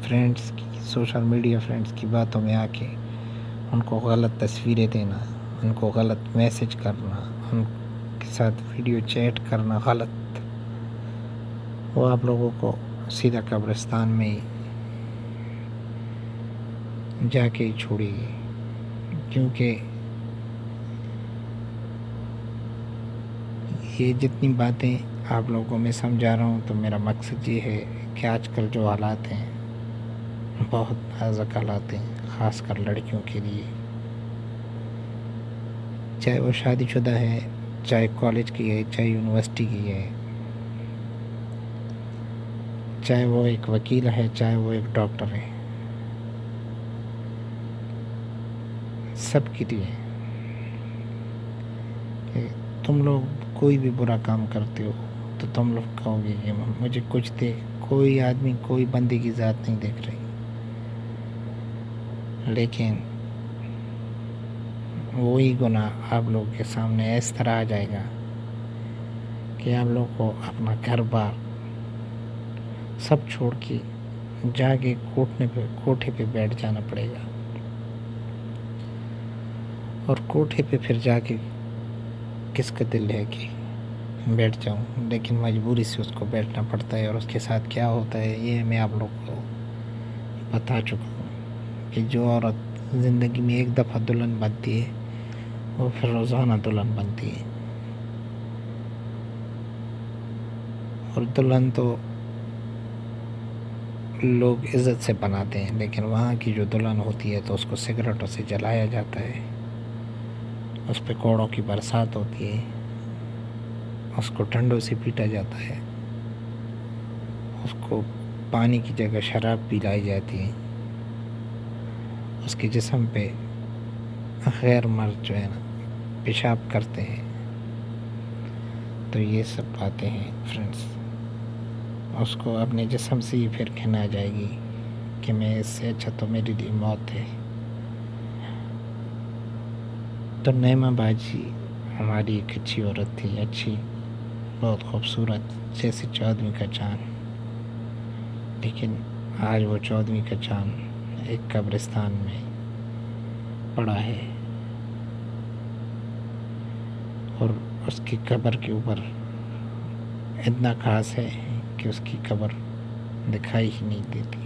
فرینڈس کی، سوشل میڈیا فرینڈس کی باتوں میں آ کے ان کو غلط تصویریں دینا، ان کو غلط میسج کرنا، ان کے ساتھ ویڈیو چیٹ کرنا غلط، وہ آپ لوگوں کو سیدھا قبرستان میں ہی جا کے ہی چھوڑے گی، کیونکہ یہ جتنی باتیں آپ لوگوں میں سمجھا رہا ہوں تو میرا مقصد یہ ہے کہ آج کل جو حالات ہیں بہت نازک حالات ہیں، خاص کر لڑکیوں کے لیے، چاہے وہ شادی شدہ ہے، چاہے کالج کی ہے، چاہے یونیورسٹی کی ہے، چاہے وہ ایک وکیل ہے، چاہے وہ ایک ڈاکٹر ہے، سب کے لیے کہ تم لوگ کوئی بھی برا کام کرتے ہو تو تم لوگ کہو گے کہ مجھے کچھ دے، کوئی آدمی کوئی بندے کی ذات نہیں دیکھ رہی، لیکن وہی گناہ آپ لوگ کے سامنے اس طرح آ جائے گا کہ آپ لوگ کو اپنا گھر بار سب چھوڑ کے جا کے کوٹھے پہ بیٹھ جانا پڑے گا، اور کوٹھے پہ پھر جا کے کس کا دل ہے کہ بیٹھ جاؤں، لیکن مجبوری سے اس کو بیٹھنا پڑتا ہے، اور اس کے ساتھ کیا ہوتا ہے یہ میں آپ لوگ کو بتا چکا ہوں کہ جو عورت زندگی میں ایک دفعہ دلہن بنتی ہے وہ پھر روزانہ دلہن بنتی ہے، اور دلہن تو لوگ عزت سے بناتے ہیں، لیکن وہاں کی جو دلہن ہوتی ہے تو اس کو سگریٹوں سے جلایا جاتا ہے، اس پہ کوڑوں کی برسات ہوتی ہے، اس کو ڈنڈوں سے پیٹا جاتا ہے، اس کو پانی کی جگہ شراب پلائی جاتی ہے، اس کے جسم پہ غیر مرد جو ہے نا پیشاب کرتے ہیں۔ تو یہ سب باتیں ہیں فرینڈس، اس کو اپنے جسم سے ہی پھر کہنا آ جائے گی کہ میں اس سے اچھا تو میری لیے موت ہے۔ تو نعمہ باجی ہماری ایک اچھی عورت تھی، اچھی، بہت خوبصورت، جیسے 14ویں کا چاند، لیکن آج وہ 14ویں کا چاند ایک قبرستان میں پڑا ہے، اور اس کی قبر کے اوپر اتنا خاص ہے کہ اس کی قبر دکھائی ہی نہیں دیتی۔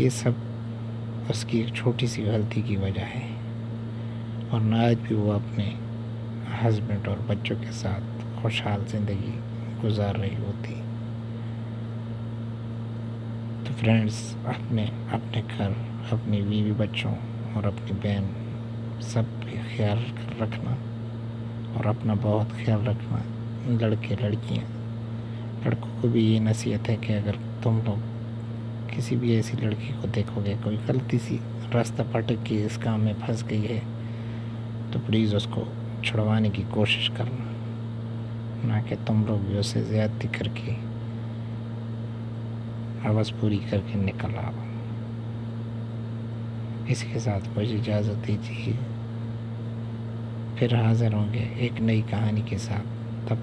یہ سب اس کی ایک چھوٹی سی غلطی کی وجہ ہے، اور آج بھی وہ اپنے ہسبینڈ اور بچوں کے ساتھ خوشحال زندگی گزار رہی ہوتی۔ تو فرینڈس، اپنے گھر، اپنی بیوی بچوں اور اپنی بہن سب پہ خیال رکھنا، اور اپنا بہت خیال رکھنا، لڑکے لڑکیاں، لڑکوں کو بھی یہ نصیحت ہے کہ اگر تم لوگ کسی بھی ایسی لڑکی کو دیکھو گے کوئی غلطی سی راستہ پھٹک کے اس کام میں پھنس گئی ہے تو پلیز اس کو چھڑوانے کی کوشش کرنا، نہ کہ تم لوگ بھی اسے زیادتی کر کے حوث پوری کر کے نکل آؤ۔ اس کے ساتھ مجھے اجازت دیجیے، پھر حاضر ہوں گے ایک نئی کہانی کے ساتھ. تب